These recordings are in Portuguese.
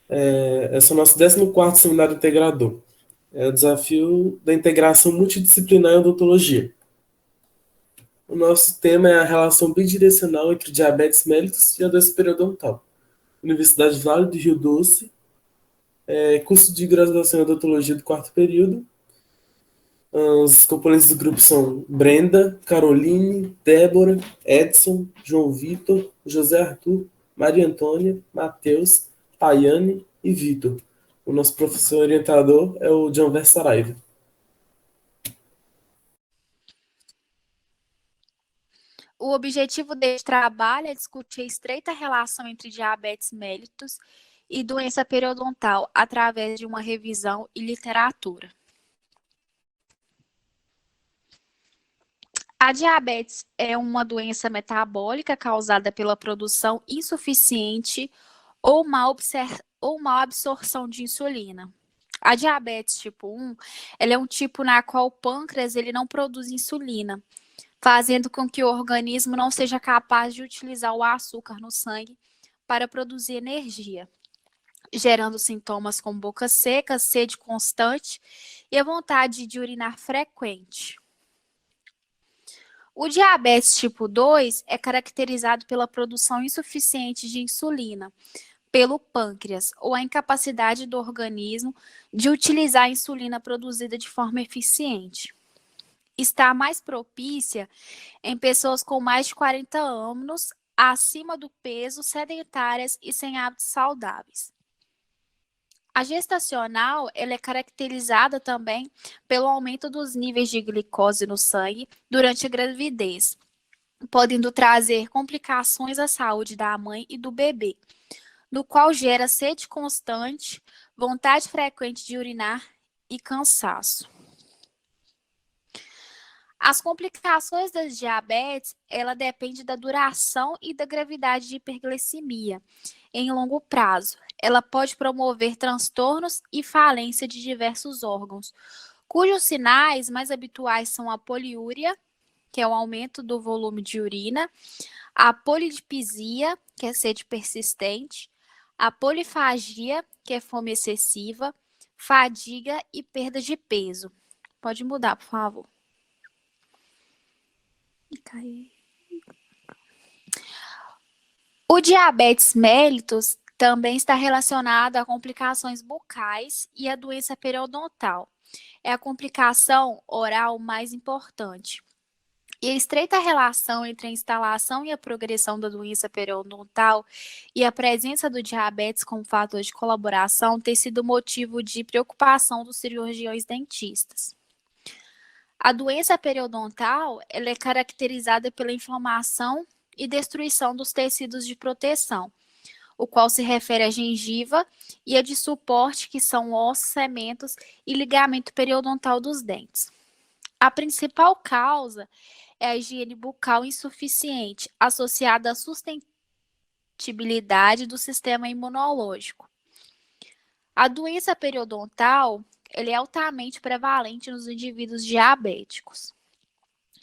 Esse é o nosso 14º seminário integrador. É o desafio da integração multidisciplinar em odontologia. O nosso tema é a relação bidirecional entre diabetes mellitus e a doença periodontal. Universidade Vale do Rio Doce, curso de graduação em odontologia do 4º período. Os componentes do grupo são Brenda, Caroline, Débora, Edson, João Vitor, José Arthur, Maria Antônia, Matheus, Tayane e Vitor. O nosso professor orientador é o Janver Saraiva. O objetivo deste trabalho é discutir a estreita relação entre diabetes mellitus e doença periodontal através de uma revisão e literatura. A diabetes é uma doença metabólica causada pela produção insuficiente ou má absorção de insulina. A diabetes tipo 1, ela é um tipo na qual o pâncreas ele não produz insulina, fazendo com que o organismo não seja capaz de utilizar o açúcar no sangue para produzir energia, gerando sintomas como boca seca, sede constante e a vontade de urinar frequente. O diabetes tipo 2 é caracterizado pela produção insuficiente de insulina pelo pâncreas ou a incapacidade do organismo de utilizar a insulina produzida de forma eficiente. Está mais propícia em pessoas com mais de 40 anos, acima do peso, sedentárias e sem hábitos saudáveis. A gestacional ela é caracterizada também pelo aumento dos níveis de glicose no sangue durante a gravidez, podendo trazer complicações à saúde da mãe e do bebê, no qual gera sede constante, vontade frequente de urinar e cansaço. As complicações das diabetes, ela depende da duração e da gravidade de hiperglicemia em longo prazo. Ela pode promover transtornos e falência de diversos órgãos, cujos sinais mais habituais são a poliúria, que é o aumento do volume de urina, a polidipsia, que é sede persistente, a polifagia, que é fome excessiva, fadiga e perda de peso. Pode mudar, por favor. O diabetes mellitus também está relacionado a complicações bucais e a doença periodontal. É a complicação oral mais importante. E a estreita relação entre a instalação e a progressão da doença periodontal e a presença do diabetes como fator de colaboração tem sido motivo de preocupação dos cirurgiões dentistas. A doença periodontal ela é caracterizada pela inflamação e destruição dos tecidos de proteção, o qual se refere à gengiva e a de suporte, que são ossos, cementos e ligamento periodontal dos dentes. A principal causa é a higiene bucal insuficiente, associada à sustentabilidade do sistema imunológico. A doença periodontal ela é altamente prevalente nos indivíduos diabéticos.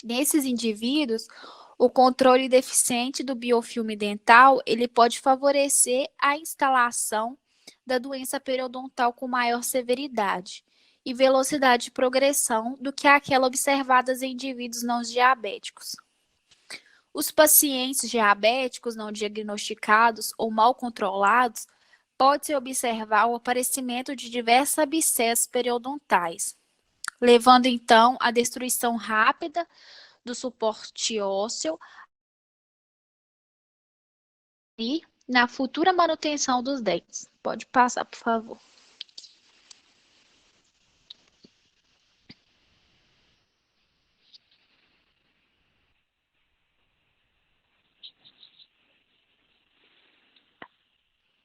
Nesses indivíduos, o controle deficiente do biofilme dental ele pode favorecer a instalação da doença periodontal com maior severidade e velocidade de progressão do que aquela observada em indivíduos não diabéticos. Os pacientes diabéticos não diagnosticados ou mal controlados pode-se observar o aparecimento de diversos abscessos periodontais, levando então à destruição rápida do suporte ósseo e na futura manutenção dos dentes. Pode passar, por favor.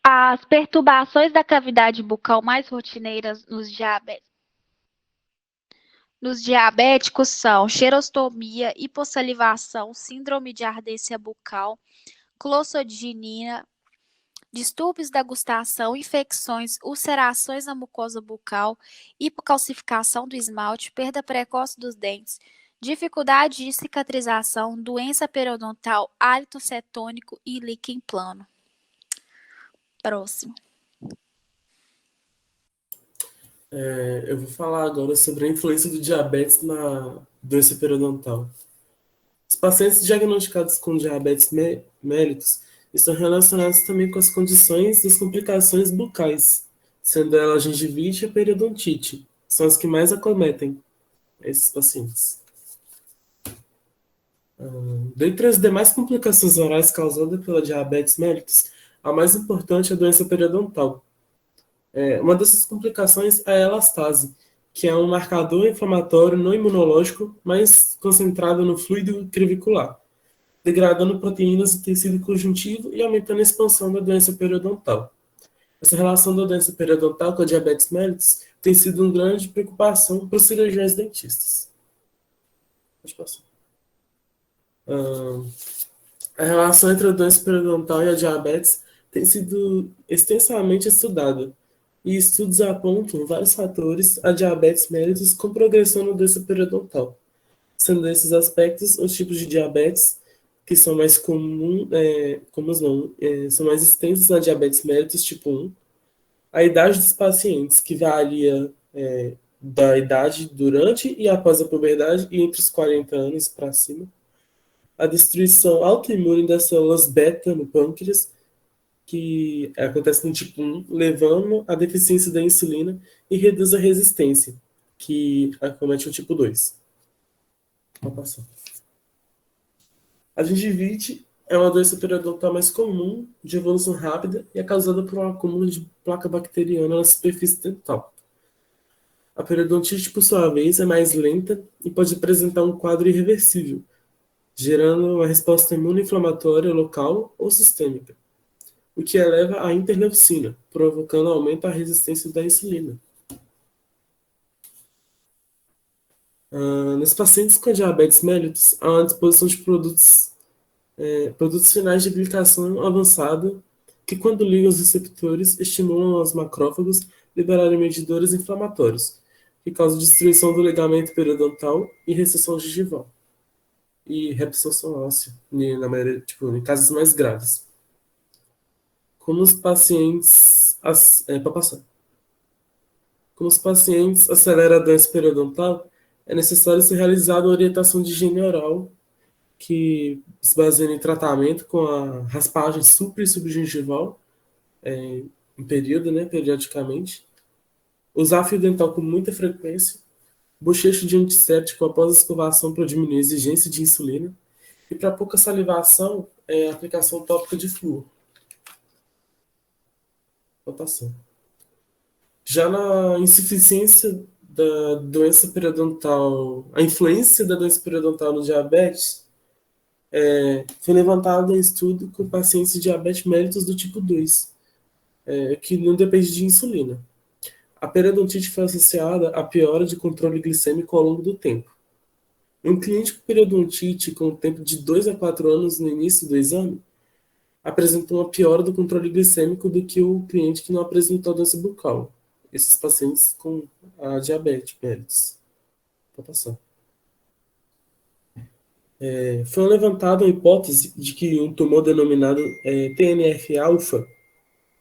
As perturbações da cavidade bucal mais rotineiras nos diabéticos são xerostomia, hipossalivação, síndrome de ardência bucal, clostridiemia, distúrbios da gustação, infecções, ulcerações na mucosa bucal, hipocalcificação do esmalte, perda precoce dos dentes, dificuldade de cicatrização, doença periodontal, hálito cetônico e líquen plano. Próximo. Eu vou falar agora sobre a influência do diabetes na doença periodontal. Os pacientes diagnosticados com diabetes mellitus estão relacionados também com as condições das complicações bucais, sendo ela a gengivite e a periodontite. São as que mais acometem esses pacientes. Dentre as demais complicações orais causadas pela diabetes mellitus, a mais importante é a doença periodontal. Uma dessas complicações é a elastase, que é um marcador inflamatório não imunológico, mais concentrado no fluido crevicular, degradando proteínas do tecido conjuntivo e aumentando a expansão da doença periodontal. Essa relação da doença periodontal com a diabetes mellitus tem sido uma grande preocupação para os cirurgiões dentistas. Pode passar. A relação entre a doença periodontal e a diabetes tem sido extensamente estudada, e estudos apontam vários fatores a diabetes mellitus com progressão na doença periodontal, sendo esses aspectos os tipos de diabetes que são mais comuns não, são mais extensos na diabetes mellitus tipo 1, a idade dos pacientes, que varia da idade durante e após a puberdade e entre os 40 anos para cima, a destruição autoimune das células beta no pâncreas, que acontece no tipo 1, levando à deficiência da insulina e reduz a resistência, que acomete o tipo 2. Vou passar. A gengivite é uma doença periodontal mais comum, de evolução rápida, e é causada por um acúmulo de placa bacteriana na superfície dental. A periodontite, por sua vez, é mais lenta e pode apresentar um quadro irreversível, gerando uma resposta imunoinflamatória local ou sistêmica, o que eleva a interleucina, provocando aumento da resistência da insulina. Nos pacientes com diabetes mellitus, há uma disposição de produtos finais de glicação avançada que, quando ligam os receptores, estimulam os macrófagos a liberarem medidores inflamatórios, que causam destruição do ligamento periodontal e recessão gengival e reabsorção óssea, na maioria, em casos mais graves. Como os pacientes, para passar. Como os pacientes aceleram a doença periodontal, é necessário ser realizada uma orientação de higiene oral que se baseia em tratamento com a raspagem supra e subgengival em período, né, periodicamente, usar fio dental com muita frequência, bochecho de antisséptico após a escovação para diminuir a exigência de insulina, e para pouca salivação, aplicação tópica de flúor. Rotação. Já na insuficiência da doença periodontal, a influência da doença periodontal no diabetes, foi levantado um estudo com pacientes de diabetes mellitus do tipo 2, que não depende de insulina. A periodontite foi associada à piora de controle glicêmico ao longo do tempo. Um cliente com periodontite com tempo de 2 a 4 anos no início do exame apresentou uma piora do controle glicêmico do que o cliente que não apresentou doença bucal. Esses pacientes com a diabetes mellitus. Vou passar. Foi levantada a hipótese de que um tumor denominado TNF-alfa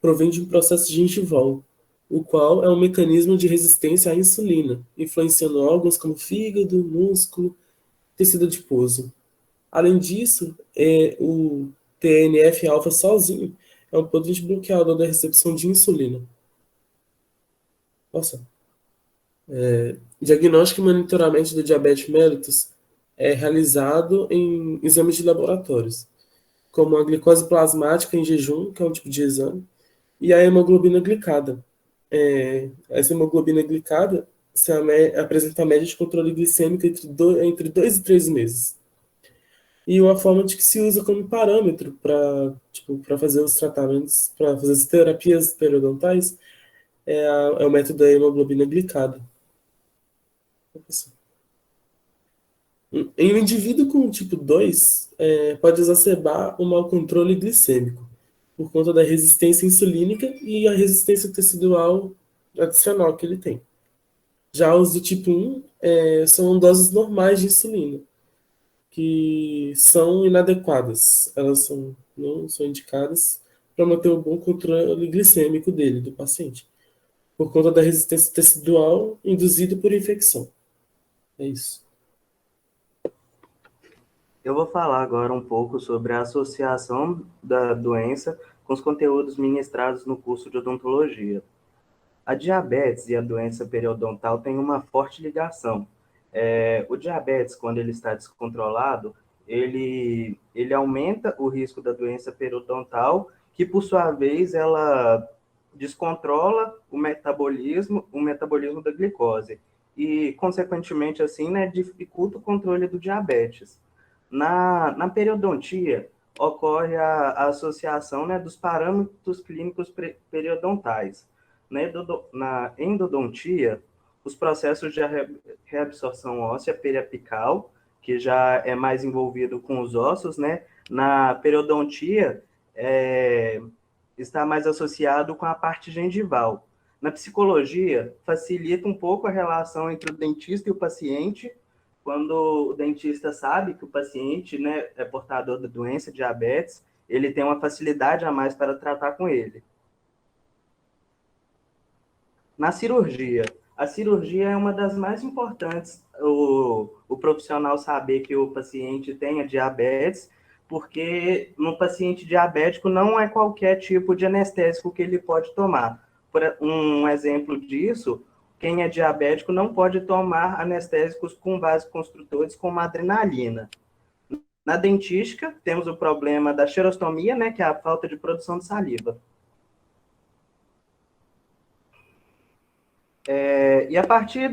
provém de um processo gengival, o qual é um mecanismo de resistência à insulina, influenciando órgãos como fígado, músculo, tecido adiposo. Além disso, o TNF-alfa sozinho é um potente bloqueador da recepção de insulina. Nossa. Diagnóstico e monitoramento do diabetes mellitus é realizado em exames de laboratórios, como a glicose plasmática em jejum, que é um tipo de exame, e a hemoglobina glicada. Essa hemoglobina glicada apresenta a média de controle glicêmico entre 2 e 3 meses. E uma forma de que se usa como parâmetro para fazer os tratamentos, para fazer as terapias periodontais, é o método da hemoglobina glicada. Em um indivíduo com tipo 2, pode exacerbar o mau controle glicêmico, por conta da resistência insulínica e a resistência tecidual adicional que ele tem. Já os do tipo 1 são doses normais de insulina, que são inadequadas. Elas não são indicadas para manter o bom controle glicêmico dele, do paciente. por conta da resistência tecidual induzida por infecção. É isso. Eu vou falar agora um pouco sobre a associação da doença com os conteúdos ministrados no curso de odontologia. A diabetes e a doença periodontal têm uma forte ligação. O diabetes, quando ele está descontrolado, ele aumenta o risco da doença periodontal, que por sua vez ela descontrola o metabolismo da glicose e, consequentemente, assim, né, dificulta o controle do diabetes. Na periodontia, ocorre a associação, né, dos parâmetros clínicos periodontais. Na endodontia, os processos de reabsorção óssea periapical, que já é mais envolvido com os ossos, né? Na periodontia, está mais associado com a parte gengival. Na psicologia, facilita um pouco a relação entre o dentista e o paciente, quando o dentista sabe que o paciente, né, é portador da doença, diabetes, ele tem uma facilidade a mais para tratar com ele. Na cirurgia, a cirurgia é uma das mais importantes, o profissional saber que o paciente tenha diabetes, porque no paciente diabético não é qualquer tipo de anestésico que ele pode tomar. Por um exemplo disso, quem é diabético não pode tomar anestésicos com vasoconstrutores como adrenalina. Na dentística, temos o problema da xerostomia, né, que é a falta de produção de saliva. E a partir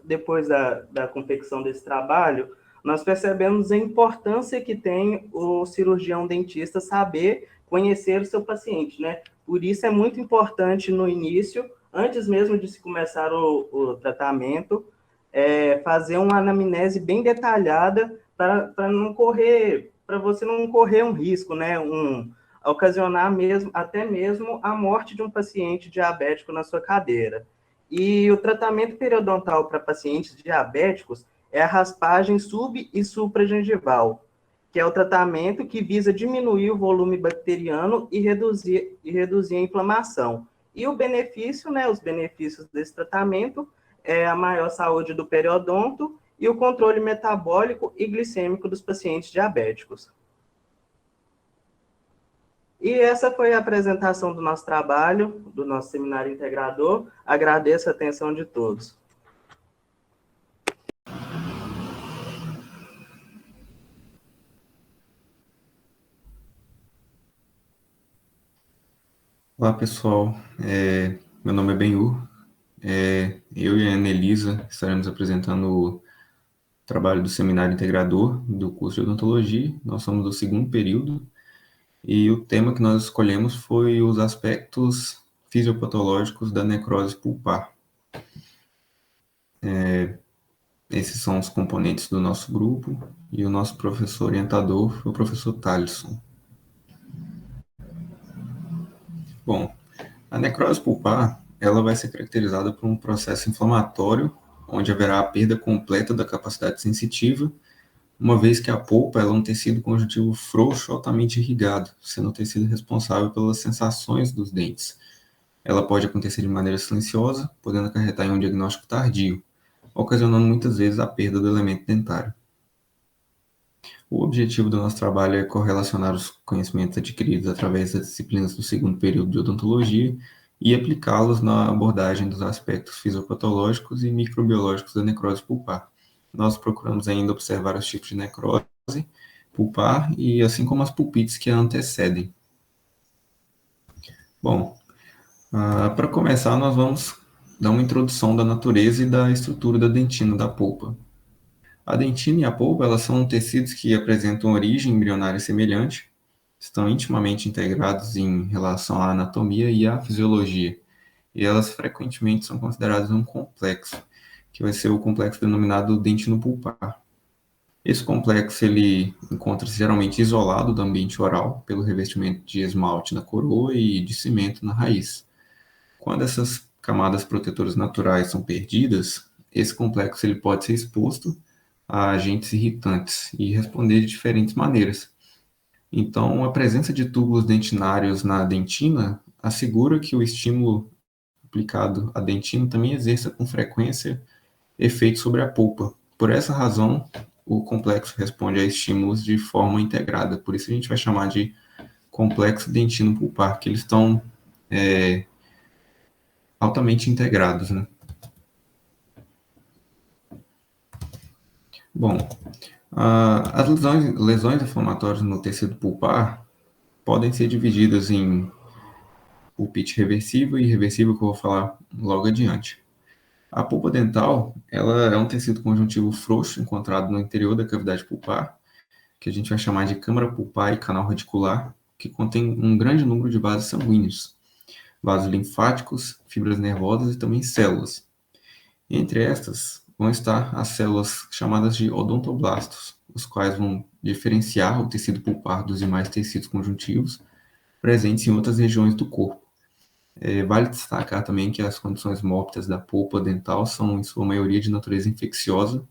depois da confecção desse trabalho, nós percebemos a importância que tem o cirurgião dentista saber conhecer o seu paciente, né? Por isso é muito importante no início, antes mesmo de se começar o tratamento, fazer uma anamnese bem detalhada para você não correr um risco, né? Ocasionar até mesmo a morte de um paciente diabético na sua cadeira. E o tratamento periodontal para pacientes diabéticos é a raspagem sub- e supragengival, que é o tratamento que visa diminuir o volume bacteriano e reduzir a inflamação. E o benefício, né, os benefícios desse tratamento é a maior saúde do periodonto e o controle metabólico e glicêmico dos pacientes diabéticos. E essa foi a apresentação do nosso trabalho, do nosso seminário integrador. Agradeço a atenção de todos. Olá, pessoal. Meu nome é Benhur. Eu e a Anelisa estaremos apresentando o trabalho do seminário integrador do curso de odontologia. Nós somos do segundo período e o tema que nós escolhemos foi os aspectos fisiopatológicos da necrose pulpar. Esses são os componentes do nosso grupo e o nosso professor orientador foi o professor Thalisson. Bom, a necrose pulpar, ela vai ser caracterizada por um processo inflamatório, onde haverá a perda completa da capacidade sensitiva, uma vez que a polpa é um tecido conjuntivo frouxo altamente irrigado, sendo o tecido responsável pelas sensações dos dentes. Ela pode acontecer de maneira silenciosa, podendo acarretar em um diagnóstico tardio, ocasionando muitas vezes a perda do elemento dentário. O objetivo do nosso trabalho é correlacionar os conhecimentos adquiridos através das disciplinas do segundo período de odontologia e aplicá-los na abordagem dos aspectos fisiopatológicos e microbiológicos da necrose pulpar. Nós procuramos ainda observar os tipos de necrose pulpar e assim como as pulpites que a antecedem. Bom, para começar, nós vamos dar uma introdução da natureza e da estrutura da dentina da polpa. A dentina e a polpa, elas são tecidos que apresentam origem embrionária semelhante, estão intimamente integrados em relação à anatomia e à fisiologia, e elas frequentemente são consideradas um complexo, que vai ser o complexo denominado dentino-pulpar. Esse complexo ele encontra-se geralmente isolado do ambiente oral pelo revestimento de esmalte na coroa e de cimento na raiz. Quando essas camadas protetoras naturais são perdidas, esse complexo ele pode ser exposto a agentes irritantes e responder de diferentes maneiras. Então, a presença de túbulos dentinários na dentina assegura que o estímulo duplicado a dentina também exerça com frequência efeito sobre a polpa. Por essa razão, o complexo responde a estímulos de forma integrada. Por isso a gente vai chamar de complexo dentino-pulpar, que eles estão altamente integrados, né? Bom, as lesões inflamatórias no tecido pulpar podem ser divididas em pulpite reversível e irreversível, que eu vou falar logo adiante. A polpa dental, ela é um tecido conjuntivo frouxo encontrado no interior da cavidade pulpar, que a gente vai chamar de câmara pulpar e canal radicular, que contém um grande número de vasos sanguíneos, vasos linfáticos, fibras nervosas e também células. Entre estas vão estar as células chamadas de odontoblastos, os quais vão diferenciar o tecido pulpar dos demais tecidos conjuntivos presentes em outras regiões do corpo. Vale destacar também que as condições mórbidas da polpa dental são, em sua maioria, de natureza infecciosa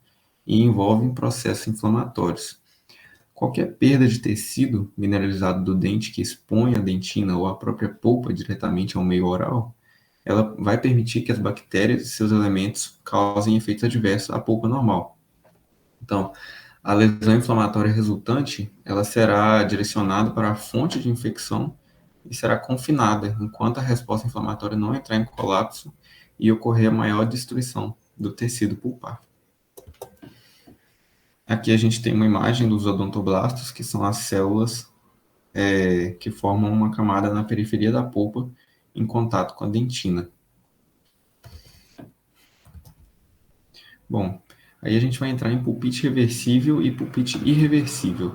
e envolvem processos inflamatórios. Qualquer perda de tecido mineralizado do dente que expõe a dentina ou a própria polpa diretamente ao meio oral, ela vai permitir que as bactérias e seus elementos causem efeitos adversos à polpa normal. Então, a lesão inflamatória resultante, ela será direcionada para a fonte de infecção e será confinada enquanto a resposta inflamatória não entrar em colapso e ocorrer a maior destruição do tecido pulpar. Aqui a gente tem uma imagem dos odontoblastos, que são as células que formam uma camada na periferia da polpa em contato com a dentina. Bom, aí a gente vai entrar em pulpite reversível e pulpite irreversível.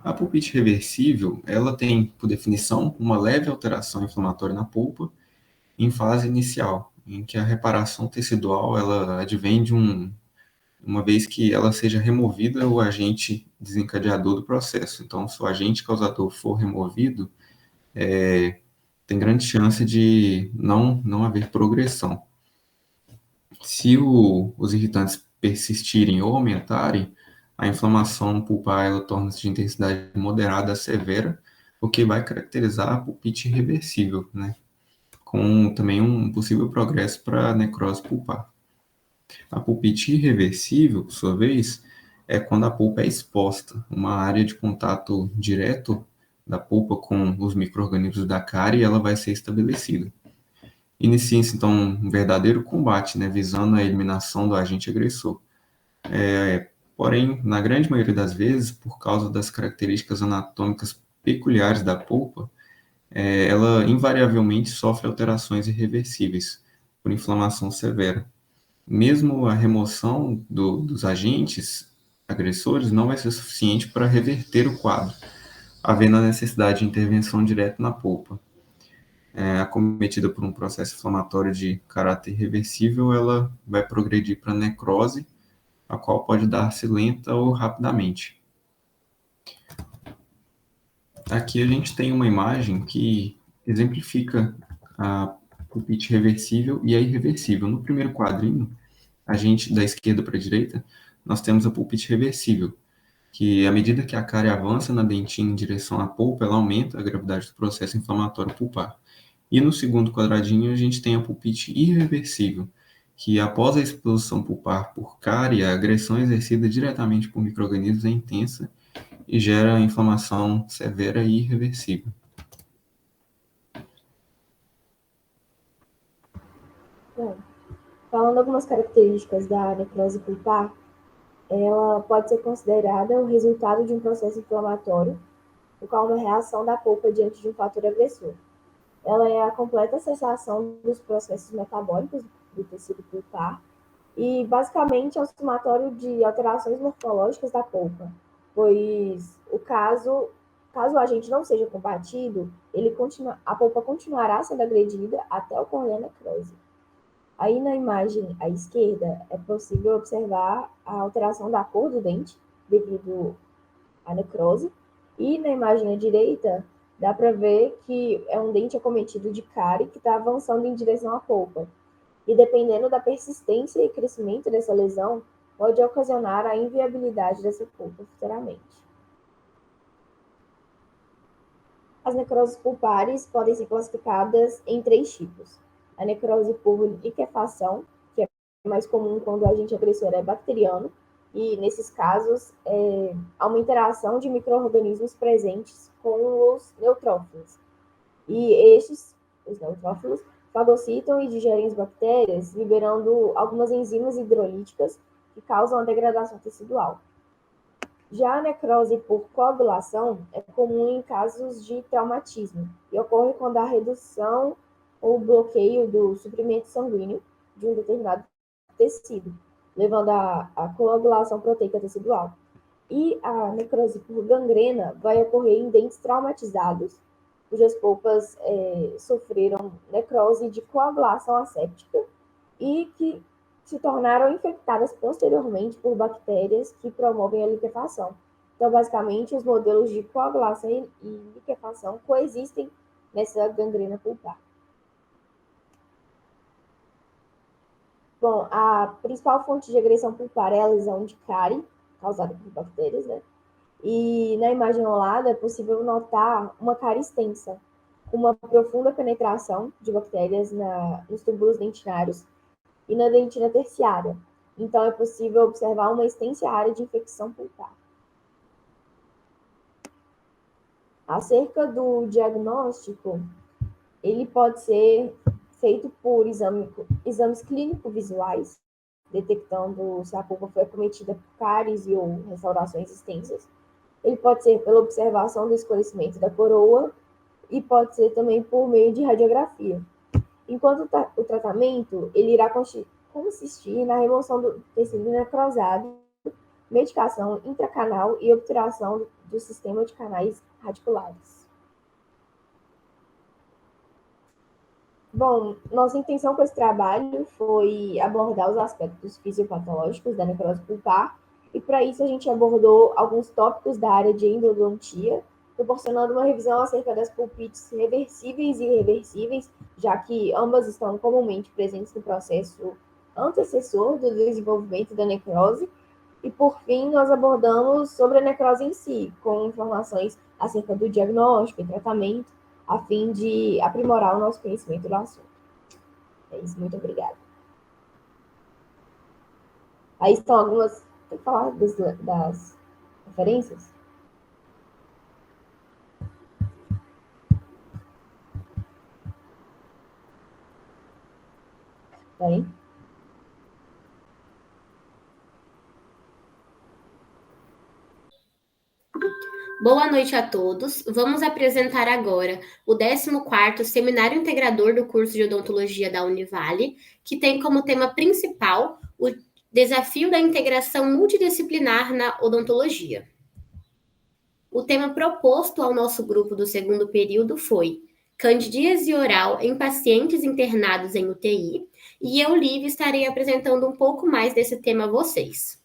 A pulpite reversível, ela tem, por definição, uma leve alteração inflamatória na polpa em fase inicial, em que a reparação tecidual ela advém de uma vez que ela seja removida o agente desencadeador do processo. Então, se o agente causador for removido, tem grande chance de não haver progressão. Se os irritantes persistirem ou aumentarem, a inflamação pulpar ela torna-se de intensidade moderada a severa, o que vai caracterizar a pulpite irreversível, né? Com também um possível progresso para a necrose pulpar. A pulpite irreversível, por sua vez, é quando a polpa é exposta, uma área de contato direto da polpa com os micro-organismos da cárie e ela vai ser estabelecida. Inicia-se, então, um verdadeiro combate, né, visando a eliminação do agente agressor. Porém, na grande maioria das vezes, por causa das características anatômicas peculiares da polpa, ela invariavelmente sofre alterações irreversíveis por inflamação severa. Mesmo a remoção dos agentes agressores não vai ser suficiente para reverter o quadro, havendo a necessidade de intervenção direta na polpa. Acometida por um processo inflamatório de caráter irreversível, ela vai progredir para necrose, a qual pode dar-se lenta ou rapidamente. Aqui a gente tem uma imagem que exemplifica a pulpite reversível e a irreversível. No primeiro quadrinho, a gente, da esquerda para a direita, nós temos a pulpite reversível, que à medida que a cárie avança na dentina em direção à polpa, ela aumenta a gravidade do processo inflamatório pulpar. E no segundo quadradinho a gente tem a pulpite irreversível, que após a exposição pulpar por cárie, a agressão exercida diretamente por micro-organismos é intensa e gera inflamação severa e irreversível. Bom, falando algumas características da necrose pulpar, ela pode ser considerada o resultado de um processo inflamatório, o qual é uma reação da polpa diante de um fator agressor. Ela é a completa cessação dos processos metabólicos do tecido pulpar e, basicamente, é um somatório de alterações morfológicas da polpa, pois caso o agente não seja combatido, a polpa continuará sendo agredida até ocorrer a necrose. Aí na imagem à esquerda é possível observar a alteração da cor do dente devido à necrose. E na imagem à direita dá para ver que é um dente acometido de cárie que está avançando em direção à polpa. E dependendo da persistência e crescimento dessa lesão, pode ocasionar a inviabilidade dessa polpa futuramente. As necroses pulpares podem ser classificadas em 3 tipos. a necrose por liquefação, que é mais comum quando o agente agressor é bacteriano, e nesses casos há uma interação de micro-organismos presentes com os neutrófilos. E estes, os neutrófilos, fagocitam e digerem as bactérias, liberando algumas enzimas hidrolíticas que causam a degradação tecidual. Já a necrose por coagulação é comum em casos de traumatismo e ocorre quando há redução ou bloqueio do suprimento sanguíneo de um determinado tecido, levando à coagulação proteica tecidual. E a necrose por gangrena vai ocorrer em dentes traumatizados, cujas polpas sofreram necrose de coagulação asséptica e que se tornaram infectadas posteriormente por bactérias que promovem a liquefação. Então, basicamente, os modelos de coagulação e liquefação coexistem nessa gangrena pulpar. Bom, a principal fonte de agressão pulpar é a lesão de cárie, causada por bactérias, né? E na imagem ao lado é possível notar uma cárie extensa, com uma profunda penetração de bactérias nos túbulos dentinários e na dentina terciária. Então, é possível observar uma extensa área de infecção pulpar. Acerca do diagnóstico, ele pode ser feito por exames clínico-visuais, detectando se a pulpa foi acometida por cáries ou restaurações extensas. Ele pode ser pela observação do escurecimento da coroa e pode ser também por meio de radiografia. Enquanto o tratamento, ele irá consistir na remoção do tecido necrosado, medicação intracanal e obturação do sistema de canais radiculares. Bom, nossa intenção com esse trabalho foi abordar os aspectos fisiopatológicos da necrose pulpar, e para isso a gente abordou alguns tópicos da área de endodontia, proporcionando uma revisão acerca das pulpites reversíveis e irreversíveis, já que ambas estão comumente presentes no processo antecessor do desenvolvimento da necrose. E, por fim, nós abordamos sobre a necrose em si, com informações acerca do diagnóstico e tratamento, a fim de aprimorar o nosso conhecimento do assunto. É isso, muito obrigada. Aí estão algumas... Tem que falar das referências? Tá aí? Boa noite a todos. Vamos apresentar agora o 14º Seminário Integrador do curso de Odontologia da Univale, que tem como tema principal o desafio da integração multidisciplinar na odontologia. O tema proposto ao nosso grupo do segundo período foi candidíase oral em pacientes internados em UTI, e eu, Lívia, estarei apresentando um pouco mais desse tema a vocês.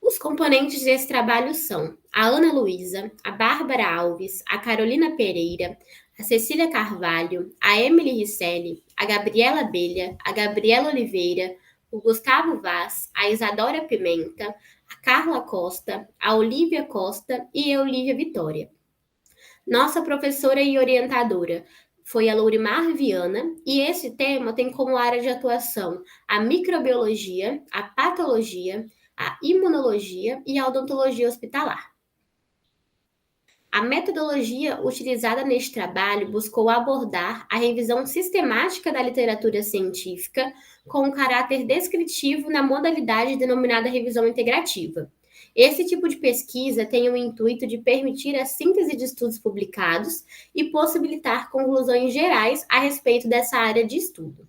Os componentes desse trabalho são a Ana Luísa, a Bárbara Alves, a Carolina Pereira, a Cecília Carvalho, a Emily Risselli, a Gabriela Abelha, a Gabriela Oliveira, o Gustavo Vaz, a Isadora Pimenta, a Carla Costa, a Olívia Costa e a Olívia Vitória. Nossa professora e orientadora foi a Lourimar Viana, e esse tema tem como área de atuação a microbiologia, a patologia, a imunologia e a odontologia hospitalar. A metodologia utilizada neste trabalho buscou abordar a revisão sistemática da literatura científica com um caráter descritivo na modalidade denominada revisão integrativa. Esse tipo de pesquisa tem o intuito de permitir a síntese de estudos publicados e possibilitar conclusões gerais a respeito dessa área de estudo.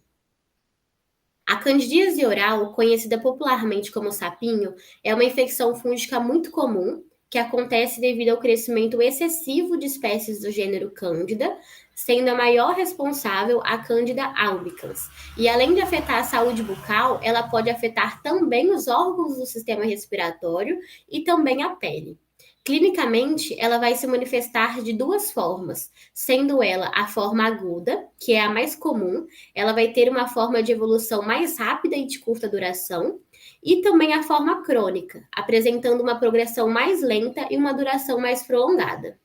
A candidíase oral, conhecida popularmente como sapinho, é uma infecção fúngica muito comum, que acontece devido ao crescimento excessivo de espécies do gênero Cândida, sendo a maior responsável a Cândida albicans. E além de afetar a saúde bucal, ela pode afetar também os órgãos do sistema respiratório e também a pele. Clinicamente, ela vai se manifestar de duas formas, sendo ela a forma aguda, que é a mais comum, ela vai ter uma forma de evolução mais rápida e de curta duração, e também a forma crônica, apresentando uma progressão mais lenta e uma duração mais prolongada.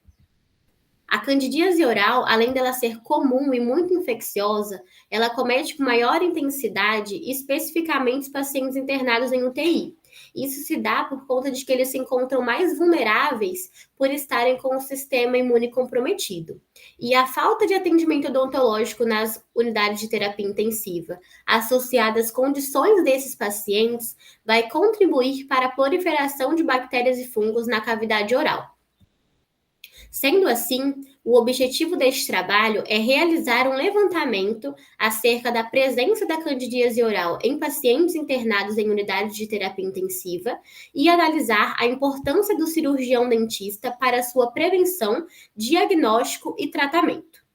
A candidíase oral, além dela ser comum e muito infecciosa, ela comete com maior intensidade especificamente os pacientes internados em UTI. Isso se dá por conta de que eles se encontram mais vulneráveis por estarem com o sistema imune comprometido. E a falta de atendimento odontológico nas unidades de terapia intensiva, associada às condições desses pacientes, vai contribuir para a proliferação de bactérias e fungos na cavidade oral. Sendo assim, o objetivo deste trabalho é realizar um levantamento acerca da presença da candidíase oral em pacientes internados em unidades de terapia intensiva e analisar a importância do cirurgião dentista para sua prevenção, diagnóstico e tratamento.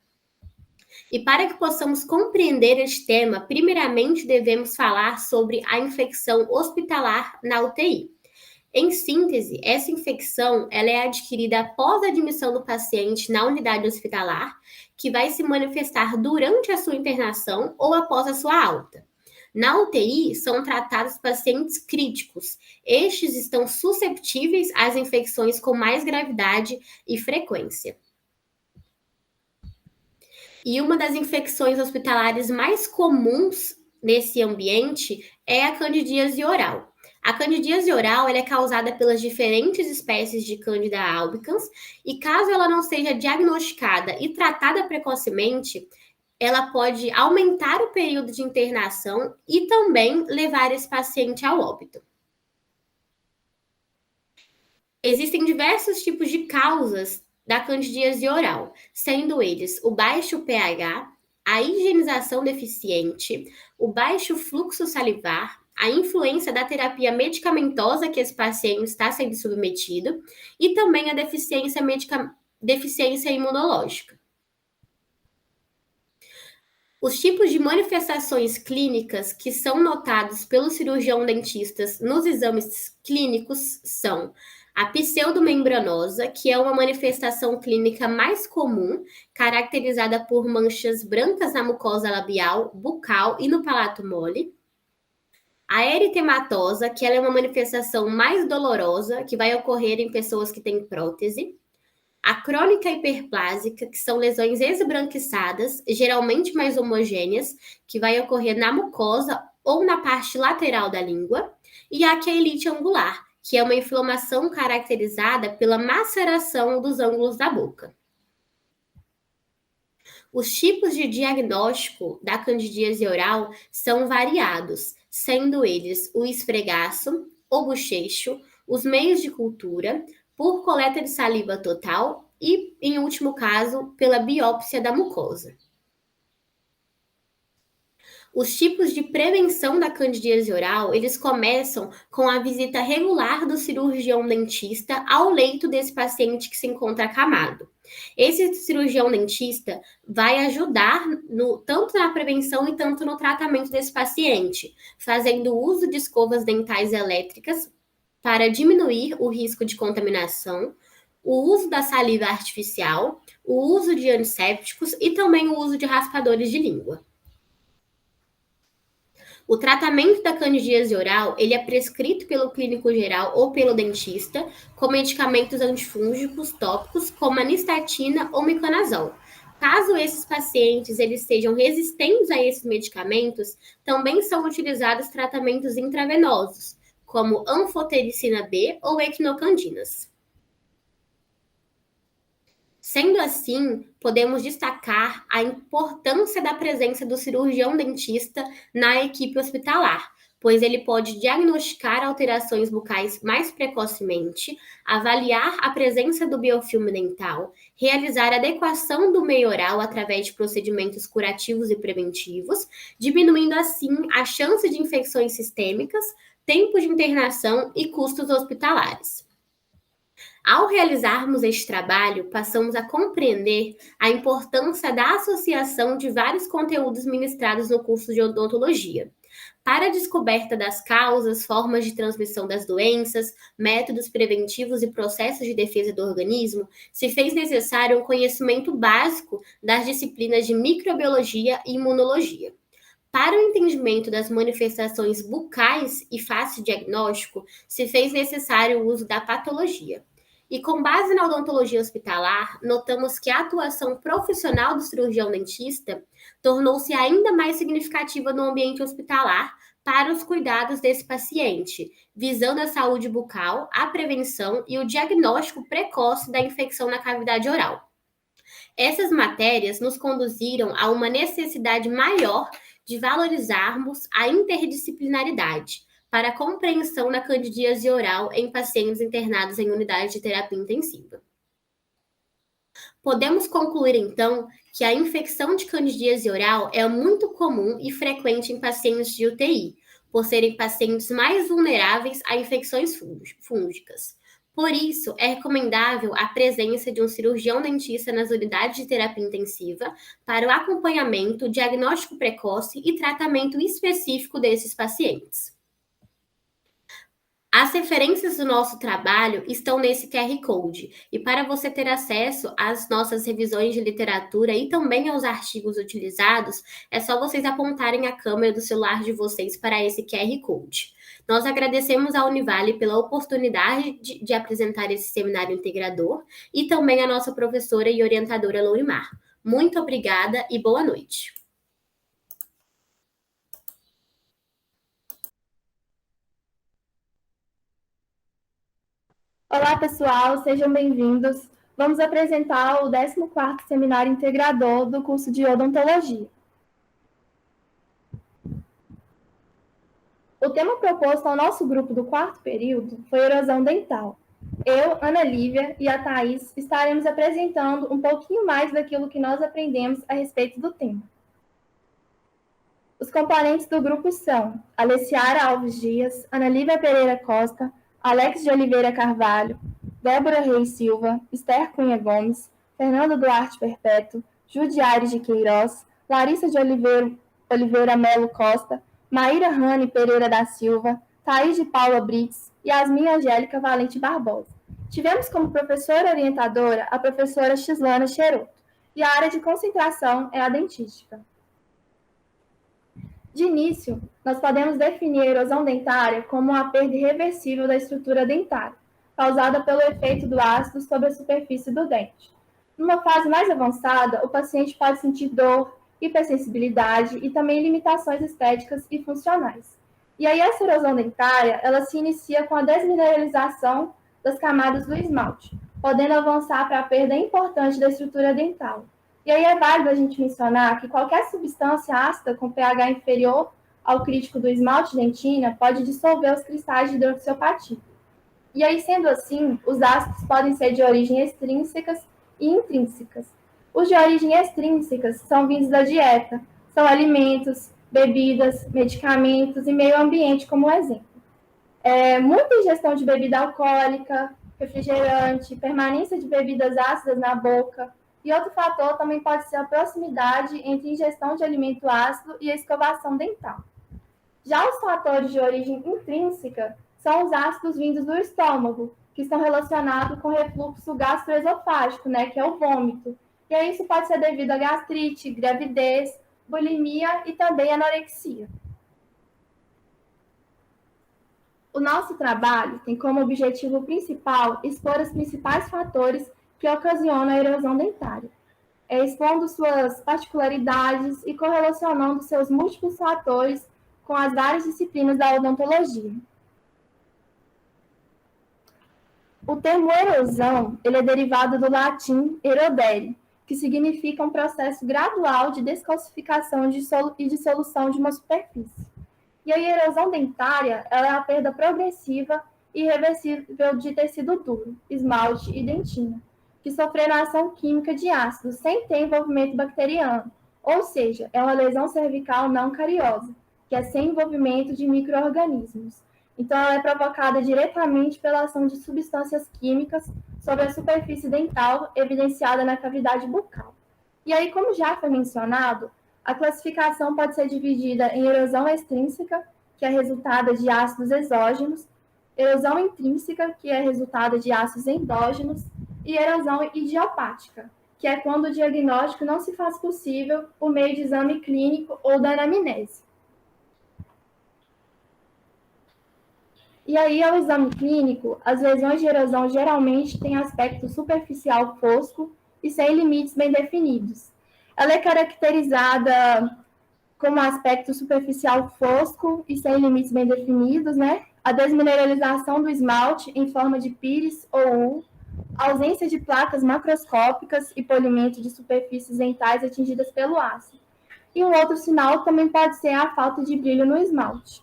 E para que possamos compreender este tema, primeiramente devemos falar sobre a infecção hospitalar na UTI. Em síntese, essa infecção ela é adquirida após a admissão do paciente na unidade hospitalar, que vai se manifestar durante a sua internação ou após a sua alta. Na UTI, são tratados pacientes críticos. Estes estão susceptíveis às infecções com mais gravidade e frequência. E uma das infecções hospitalares mais comuns nesse ambiente é a candidíase oral. A candidíase oral ela é causada pelas diferentes espécies de Candida albicans e caso ela não seja diagnosticada e tratada precocemente, ela pode aumentar o período de internação e também levar esse paciente ao óbito. Existem diversos tipos de causas da candidíase oral, sendo eles o baixo pH, a higienização deficiente, o baixo fluxo salivar, a influência da terapia medicamentosa que esse paciente está sendo submetido e também a deficiência imunológica. Os tipos de manifestações clínicas que são notados pelos cirurgião dentistas nos exames clínicos são a pseudomembranosa, que é uma manifestação clínica mais comum, caracterizada por manchas brancas na mucosa labial, bucal e no palato mole. A eritematosa, que ela é uma manifestação mais dolorosa, que vai ocorrer em pessoas que têm prótese. A crônica hiperplásica, que são lesões esbranquiçadas, geralmente mais homogêneas, que vai ocorrer na mucosa ou na parte lateral da língua. E a queilite angular, que é uma inflamação caracterizada pela maceração dos ângulos da boca. Os tipos de diagnóstico da candidíase oral são variados, sendo eles o esfregaço, o bochecho, os meios de cultura, por coleta de saliva total e, em último caso, pela biópsia da mucosa. Os tipos de prevenção da candidíase oral, eles começam com a visita regular do cirurgião dentista ao leito desse paciente que se encontra acamado. Esse cirurgião dentista vai ajudar tanto na prevenção e tanto no tratamento desse paciente, fazendo uso de escovas dentais elétricas para diminuir o risco de contaminação, o uso da saliva artificial, o uso de antissépticos e também o uso de raspadores de língua. O tratamento da candidíase oral, ele é prescrito pelo clínico geral ou pelo dentista com medicamentos antifúngicos tópicos como a nistatina ou miconazol. Caso esses pacientes eles sejam resistentes a esses medicamentos, também são utilizados tratamentos intravenosos, como anfotericina B ou equinocandinas. Sendo assim, podemos destacar a importância da presença do cirurgião dentista na equipe hospitalar, pois ele pode diagnosticar alterações bucais mais precocemente, avaliar a presença do biofilme dental, realizar adequação do meio oral através de procedimentos curativos e preventivos, diminuindo assim a chance de infecções sistêmicas, tempo de internação e custos hospitalares. Ao realizarmos este trabalho, passamos a compreender a importância da associação de vários conteúdos ministrados no curso de odontologia. Para a descoberta das causas, formas de transmissão das doenças, métodos preventivos e processos de defesa do organismo, se fez necessário um conhecimento básico das disciplinas de microbiologia e imunologia. Para o entendimento das manifestações bucais e fácil diagnóstico, se fez necessário o uso da patologia. E com base na odontologia hospitalar, notamos que a atuação profissional do cirurgião dentista tornou-se ainda mais significativa no ambiente hospitalar para os cuidados desse paciente, visando a saúde bucal, a prevenção e o diagnóstico precoce da infecção na cavidade oral. Essas matérias nos conduziram a uma necessidade maior de valorizarmos a interdisciplinaridade para a compreensão da candidíase oral em pacientes internados em unidade de terapia intensiva. Podemos concluir, então, que a infecção de candidíase oral é muito comum e frequente em pacientes de UTI, por serem pacientes mais vulneráveis a infecções fúngicas. Por isso, é recomendável a presença de um cirurgião dentista nas unidades de terapia intensiva para o acompanhamento, diagnóstico precoce e tratamento específico desses pacientes. As referências do nosso trabalho estão nesse QR Code, e para você ter acesso às nossas revisões de literatura e também aos artigos utilizados, é só vocês apontarem a câmera do celular de vocês para esse QR Code. Nós agradecemos à Univale pela oportunidade de apresentar esse seminário integrador e também à nossa professora e orientadora Lourimar. Muito obrigada e boa noite. Olá, pessoal, sejam bem-vindos. Vamos apresentar o 14º Seminário Integrador do curso de Odontologia. O tema proposto ao nosso grupo do 4º período foi erosão dental. Eu, Ana Lívia e a Thaís estaremos apresentando um pouquinho mais daquilo que nós aprendemos a respeito do tema. Os componentes do grupo são Alessiara Alves Dias, Ana Lívia Pereira Costa, Alex de Oliveira Carvalho, Débora Reis Silva, Esther Cunha Gomes, Fernando Duarte Perpétuo, Judiaire de Queiroz, Larissa de Oliveira Melo Costa, Maíra Rani Pereira da Silva, Thaís de Paula Brits e Yasmin Angélica Valente Barbosa. Tivemos como professora orientadora a professora Xislana Xeroto, e a área de concentração é a dentística. De início, nós podemos definir a erosão dentária como uma perda irreversível da estrutura dentária, causada pelo efeito do ácido sobre a superfície do dente. Numa fase mais avançada, o paciente pode sentir dor, hipersensibilidade e também limitações estéticas e funcionais. E aí essa erosão dentária, ela se inicia com a desmineralização das camadas do esmalte, podendo avançar para a perda importante da estrutura dental. E aí é válido a gente mencionar que qualquer substância ácida com pH inferior ao crítico do esmalte dentina pode dissolver os cristais de hidroxiopatia. E aí, sendo assim, os ácidos podem ser de origem extrínsecas e intrínsecas. Os de origem extrínsecas são vindos da dieta, são alimentos, bebidas, medicamentos e meio ambiente, como exemplo. Muita ingestão de bebida alcoólica, refrigerante, permanência de bebidas ácidas na boca. E outro fator também pode ser a proximidade entre ingestão de alimento ácido e a escovação dental. Já os fatores de origem intrínseca são os ácidos vindos do estômago, que estão relacionados com o refluxo gastroesofágico, que é o vômito. E aí isso pode ser devido a gastrite, gravidez, bulimia e também anorexia. O nosso trabalho tem como objetivo principal expor os principais fatores que ocasionam a erosão dentária, expondo suas particularidades e correlacionando seus múltiplos fatores com as várias disciplinas da odontologia. O termo erosão ele é derivado do latim erodere, que significa um processo gradual de descalcificação e dissolução de uma superfície. E a erosão dentária ela é a perda progressiva e irreversível de tecido duro, esmalte e dentina, que sofreram a ação química de ácido sem ter envolvimento bacteriano, ou seja, é uma lesão cervical não cariosa, que é sem envolvimento de micro-organismos. Então, ela é provocada diretamente pela ação de substâncias químicas sobre a superfície dental, evidenciada na cavidade bucal. E aí, como já foi mencionado, a classificação pode ser dividida em erosão extrínseca, que é resultada de ácidos exógenos, erosão intrínseca, que é resultada de ácidos endógenos, e erosão idiopática, que é quando o diagnóstico não se faz possível por meio de exame clínico ou da anamnese. E aí, ao exame clínico, as lesões de erosão geralmente têm aspecto superficial fosco e sem limites bem definidos. Ela é caracterizada como aspecto superficial fosco e sem limites bem definidos, né? A desmineralização do esmalte em forma de pires ou U, ausência de placas macroscópicas e polimento de superfícies dentais atingidas pelo ácido. E um outro sinal também pode ser a falta de brilho no esmalte.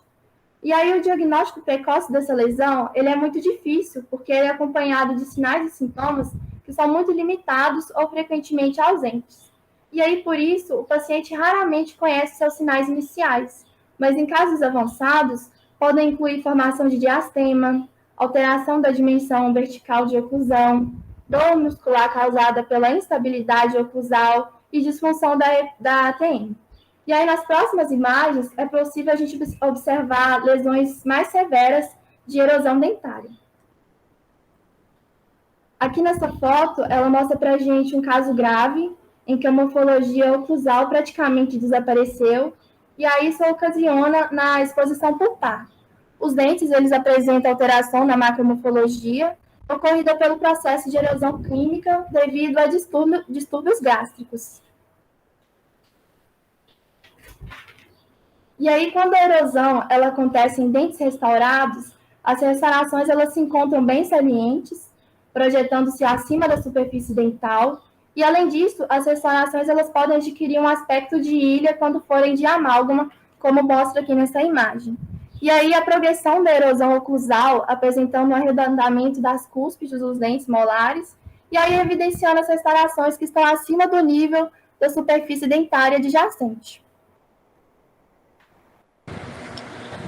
E aí o diagnóstico precoce dessa lesão, ele é muito difícil, porque ele é acompanhado de sinais e sintomas que são muito limitados ou frequentemente ausentes. E aí, por isso, o paciente raramente conhece seus sinais iniciais, mas em casos avançados, podem incluir formação de diastema, alteração da dimensão vertical de oclusão, dor muscular causada pela instabilidade oclusal e disfunção da ATM. E aí, nas próximas imagens, é possível a gente observar lesões mais severas de erosão dentária. Aqui nessa foto, ela mostra para a gente um caso grave, em que a morfologia oclusal praticamente desapareceu, e aí isso ocasiona na exposição pulpar. Os dentes, eles apresentam alteração na macromorfologia, ocorrida pelo processo de erosão clínica devido a distúrbios gástricos. E aí, quando a erosão ela acontece em dentes restaurados, as restaurações elas se encontram bem salientes, projetando-se acima da superfície dental. E, além disso, as restaurações elas podem adquirir um aspecto de ilha quando forem de amálgama, como mostra aqui nessa imagem. E aí, a progressão da erosão oclusal, apresentando um arredondamento das cúspides dos dentes molares, e aí evidenciando as restaurações que estão acima do nível da superfície dentária adjacente.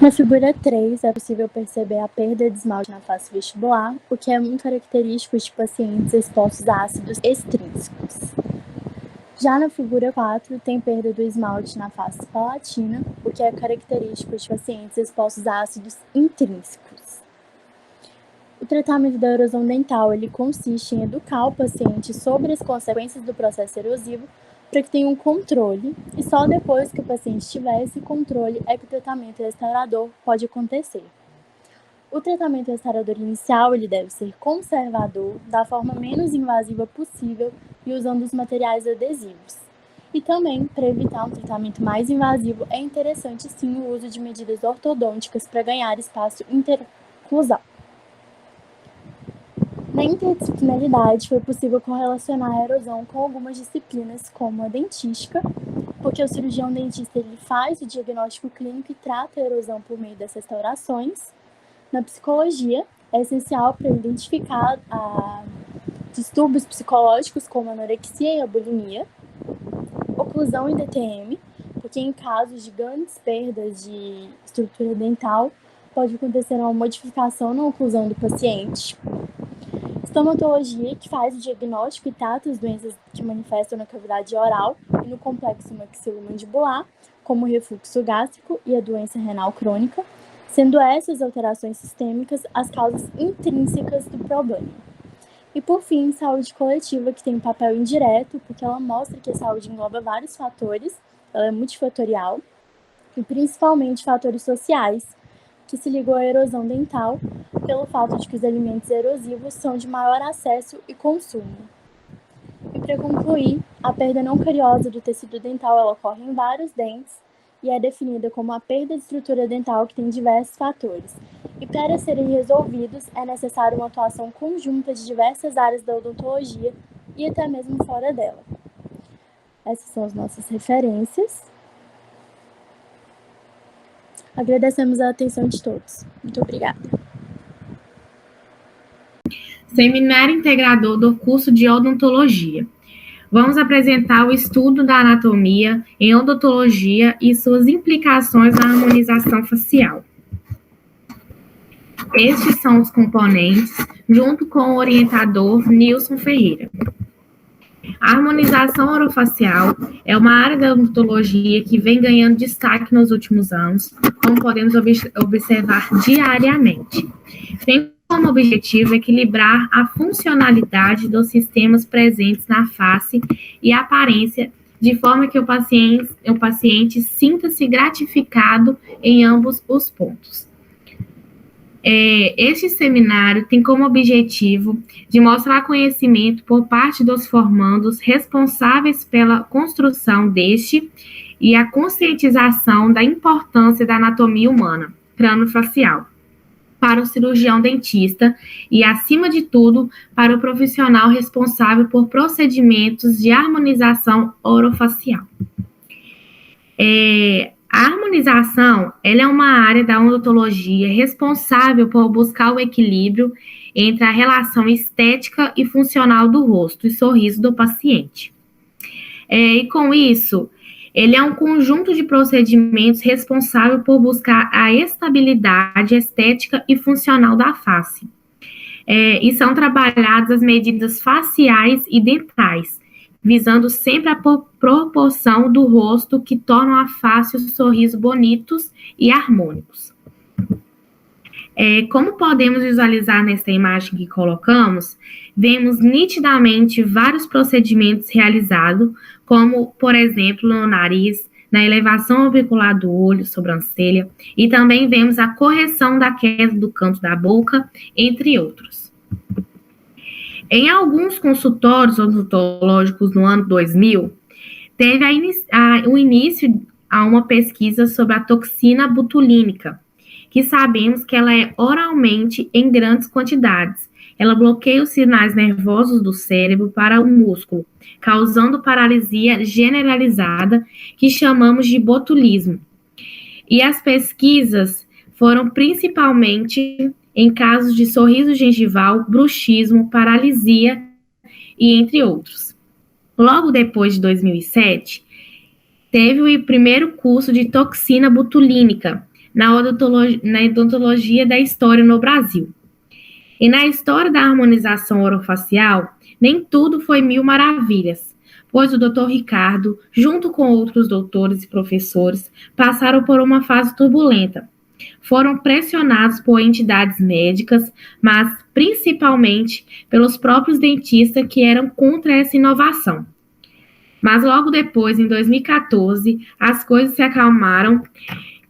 Na figura 3, é possível perceber a perda de esmalte na face vestibular, o que é muito característico de pacientes expostos a ácidos extrínsecos. Já na figura 4, tem perda do esmalte na face palatina, o que é característico de pacientes expostos a ácidos intrínsecos. O tratamento da erosão dental ele consiste em educar o paciente sobre as consequências do processo erosivo para que tenha um controle, e só depois que o paciente tiver esse controle é que o tratamento restaurador pode acontecer. O tratamento restaurador inicial ele deve ser conservador, da forma menos invasiva possível e usando os materiais adesivos. E também, para evitar um tratamento mais invasivo, é interessante sim o uso de medidas ortodônticas para ganhar espaço interoclusal. Na interdisciplinaridade, foi possível correlacionar a erosão com algumas disciplinas, como a dentística, porque o cirurgião dentista ele faz o diagnóstico clínico e trata a erosão por meio das restaurações. Na psicologia, é essencial para identificar distúrbios psicológicos, como a anorexia e a bulimia. Oclusão e DTM, porque em casos de grandes perdas de estrutura dental, pode acontecer uma modificação na oclusão do paciente. Estomatologia, que faz o diagnóstico e trata as doenças que manifestam na cavidade oral e no complexo maxilomandibular, como o refluxo gástrico e a doença renal crônica, sendo essas alterações sistêmicas as causas intrínsecas do problema. E, por fim, saúde coletiva, que tem um papel indireto, porque ela mostra que a saúde engloba vários fatores, ela é multifatorial, e principalmente fatores sociais, que se ligou à erosão dental, pelo fato de que os alimentos erosivos são de maior acesso e consumo. E para concluir, a perda não cariosa do tecido dental ela ocorre em vários dentes e é definida como a perda de estrutura dental que tem diversos fatores. E para serem resolvidos, é necessário uma atuação conjunta de diversas áreas da odontologia e até mesmo fora dela. Essas são as nossas referências. Agradecemos a atenção de todos. Muito obrigada. Seminário integrador do curso de odontologia. Vamos apresentar o estudo da anatomia em odontologia e suas implicações na harmonização facial. Estes são os componentes, junto com o orientador Nilson Ferreira. A harmonização orofacial é uma área da odontologia que vem ganhando destaque nos últimos anos, como podemos observar diariamente. Tem como objetivo equilibrar a funcionalidade dos sistemas presentes na face e a aparência, de forma que o paciente sinta-se gratificado em ambos os pontos. Este seminário tem como objetivo de mostrar conhecimento por parte dos formandos responsáveis pela construção deste e a conscientização da importância da anatomia humana, crâniofacial, para o cirurgião dentista e, acima de tudo, para o profissional responsável por procedimentos de harmonização orofacial. A harmonização, ela é uma área da odontologia responsável por buscar o equilíbrio entre a relação estética e funcional do rosto e sorriso do paciente. E com isso, ele é um conjunto de procedimentos responsável por buscar a estabilidade estética e funcional da face. E são trabalhadas as medidas faciais e dentais, visando sempre a proporção do rosto que tornam a face e o sorriso bonitos e harmônicos. Como podemos visualizar nessa imagem que colocamos, vemos nitidamente vários procedimentos realizados, como, por exemplo, no nariz, na elevação orbicular do olho, sobrancelha, e também vemos a correção da queda do canto da boca, entre outros. Em alguns consultórios odontológicos no ano 2000, teve o início a uma pesquisa sobre a toxina botulínica, que sabemos que ela é oralmente em grandes quantidades. Ela bloqueia os sinais nervosos do cérebro para o músculo, causando paralisia generalizada, que chamamos de botulismo. E as pesquisas foram principalmente em casos de sorriso gengival, bruxismo, paralisia e entre outros. Logo depois de 2007, teve o primeiro curso de toxina botulínica na odontologia da história no Brasil. E na história da harmonização orofacial, nem tudo foi mil maravilhas, pois o Dr. Ricardo, junto com outros doutores e professores, passaram por uma fase turbulenta. Foram pressionados por entidades médicas, mas principalmente pelos próprios dentistas que eram contra essa inovação. Mas logo depois, em 2014, as coisas se acalmaram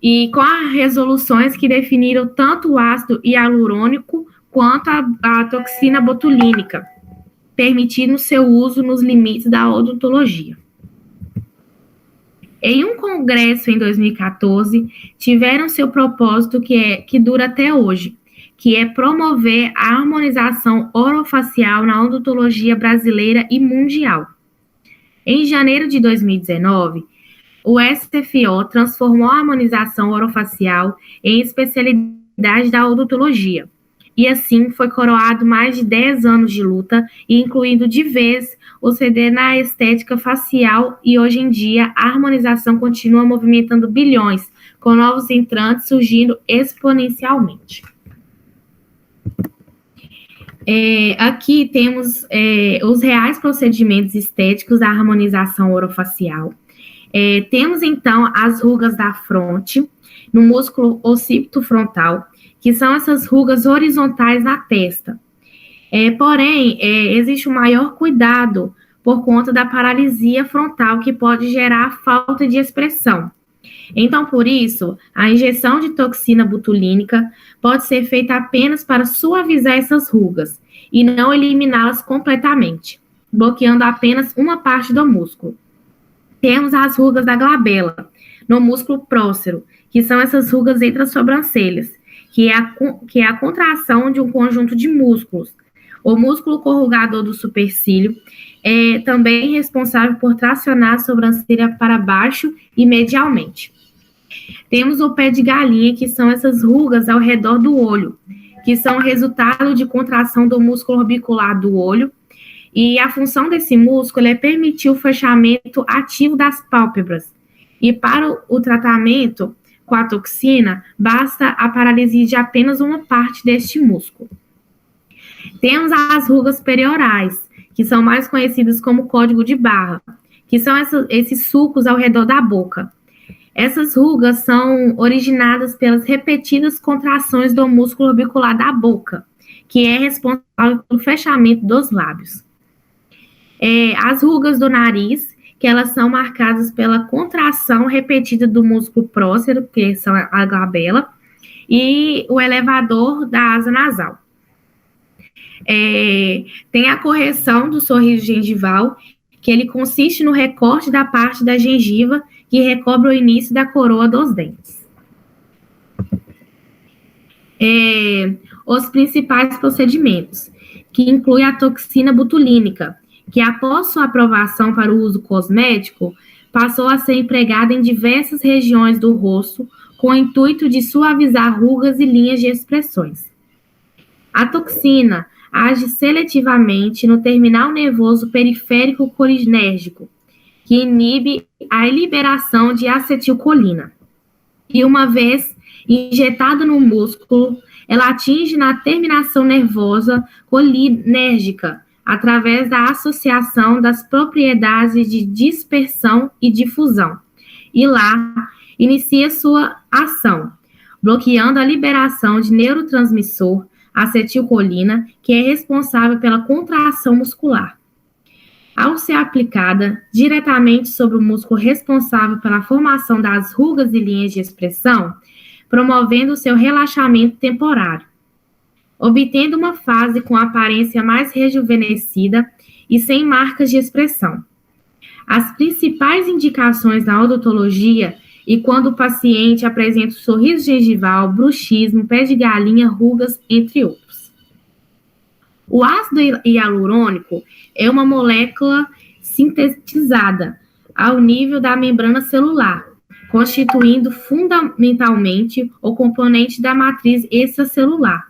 e com as resoluções que definiram tanto o ácido hialurônico quanto a toxina botulínica, permitindo seu uso nos limites da odontologia. Em um congresso em 2014, tiveram seu propósito que dura até hoje, que é promover a harmonização orofacial na odontologia brasileira e mundial. Em janeiro de 2019, o SFO transformou a harmonização orofacial em especialidade da odontologia, e assim foi coroado mais de 10 anos de luta, incluindo de vez o CD na estética facial, e hoje em dia a harmonização continua movimentando bilhões, com novos entrantes surgindo exponencialmente. Aqui temos os reais procedimentos estéticos da harmonização orofacial. Temos então as rugas da fronte, no músculo occipito frontal, que são essas rugas horizontais na testa. Porém, existe um maior cuidado por conta da paralisia frontal, que pode gerar falta de expressão. Então, por isso, a injeção de toxina botulínica pode ser feita apenas para suavizar essas rugas e não eliminá-las completamente, bloqueando apenas uma parte do músculo. Temos as rugas da glabela, no músculo próxero, que são essas rugas entre as sobrancelhas, que é a contração de um conjunto de músculos. O músculo corrugador do supercílio é também responsável por tracionar a sobrancelha para baixo e medialmente. Temos o pé de galinha, que são essas rugas ao redor do olho, que são resultado de contração do músculo orbicular do olho, e a função desse músculo é permitir o fechamento ativo das pálpebras. E para o tratamento com a toxina, basta a paralisia de apenas uma parte deste músculo. Temos as rugas periorais, que são mais conhecidas como código de Barra, que são esses sulcos ao redor da boca. Essas rugas são originadas pelas repetidas contrações do músculo orbicular da boca, que é responsável pelo fechamento dos lábios. As rugas do nariz, que elas são marcadas pela contração repetida do músculo próxero, que são a glabela, e o elevador da asa nasal. Tem a correção do sorriso gengival, que ele consiste no recorte da parte da gengiva que recobre o início da coroa dos dentes. Os principais procedimentos, que inclui a toxina botulínica, que após sua aprovação para o uso cosmético, passou a ser empregada em diversas regiões do rosto, com o intuito de suavizar rugas e linhas de expressões. A toxina age seletivamente no terminal nervoso periférico colinérgico, que inibe a liberação de acetilcolina. E uma vez injetada no músculo, ela atinge na terminação nervosa colinérgica, através da associação das propriedades de dispersão e difusão. E lá, inicia sua ação, bloqueando a liberação de neurotransmissor acetilcolina, que é responsável pela contração muscular. Ao ser aplicada diretamente sobre o músculo responsável pela formação das rugas e linhas de expressão, promovendo seu relaxamento temporário, obtendo uma fase com aparência mais rejuvenescida e sem marcas de expressão. As principais indicações da odontologia e quando o paciente apresenta sorriso gengival, bruxismo, pé de galinha, rugas, entre outros. O ácido hialurônico é uma molécula sintetizada ao nível da membrana celular, constituindo fundamentalmente o componente da matriz extracelular.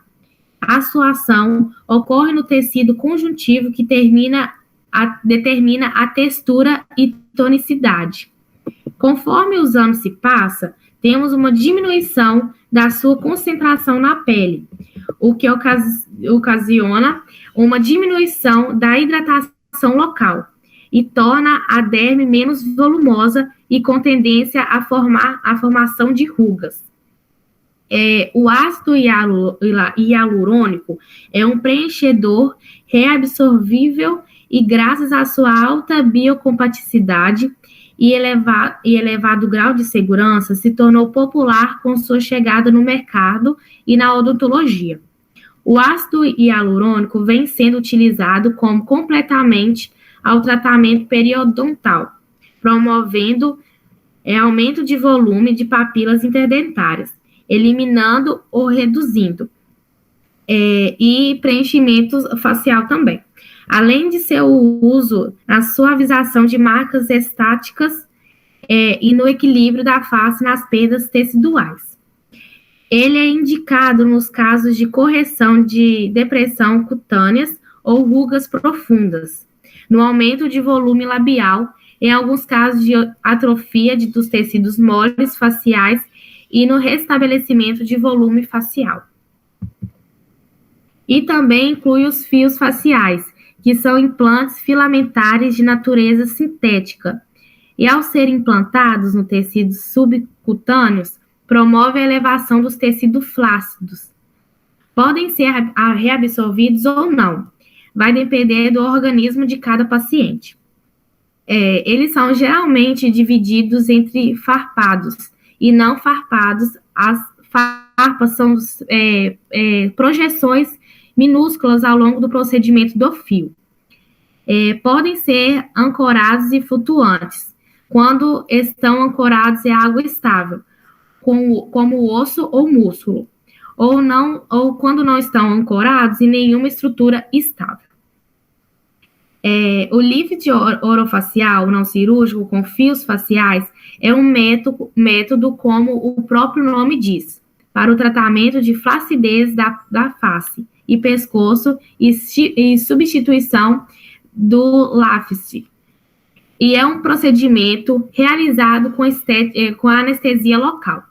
A sua ação ocorre no tecido conjuntivo que determina a textura e tonicidade. Conforme os anos se passam, temos uma diminuição da sua concentração na pele, o que ocasiona uma diminuição da hidratação local e torna a derme menos volumosa e com tendência a formação de rugas. O ácido hialurônico é um preenchedor reabsorvível e, graças à sua alta biocompatibilidade e elevado grau de segurança, se tornou popular com sua chegada no mercado e na odontologia. O ácido hialurônico vem sendo utilizado como completamento ao tratamento periodontal, promovendo aumento de volume de papilas interdentárias, eliminando ou reduzindo, e preenchimento facial também. Além de seu uso na suavização de marcas estáticas e no equilíbrio da face nas perdas teciduais. Ele é indicado nos casos de correção de depressão cutâneas ou rugas profundas, no aumento de volume labial, em alguns casos de atrofia dos tecidos moles faciais e no restabelecimento de volume facial. E também inclui os fios faciais, que são implantes filamentares de natureza sintética, e ao serem implantados no tecidos subcutâneos, promove a elevação dos tecidos flácidos. Podem ser reabsorvidos ou não, vai depender do organismo de cada paciente. Eles são geralmente divididos entre farpados e não farpados. As farpas são projeções minúsculas ao longo do procedimento do fio. Podem ser ancorados e flutuantes, quando estão ancorados em água estável, como osso ou músculo, ou quando não estão ancorados em nenhuma estrutura estável. O lift orofacial não cirúrgico com fios faciais é um método, como o próprio nome diz, para o tratamento de flacidez da face e pescoço e substituição do láfice. E é um procedimento realizado com anestesia local.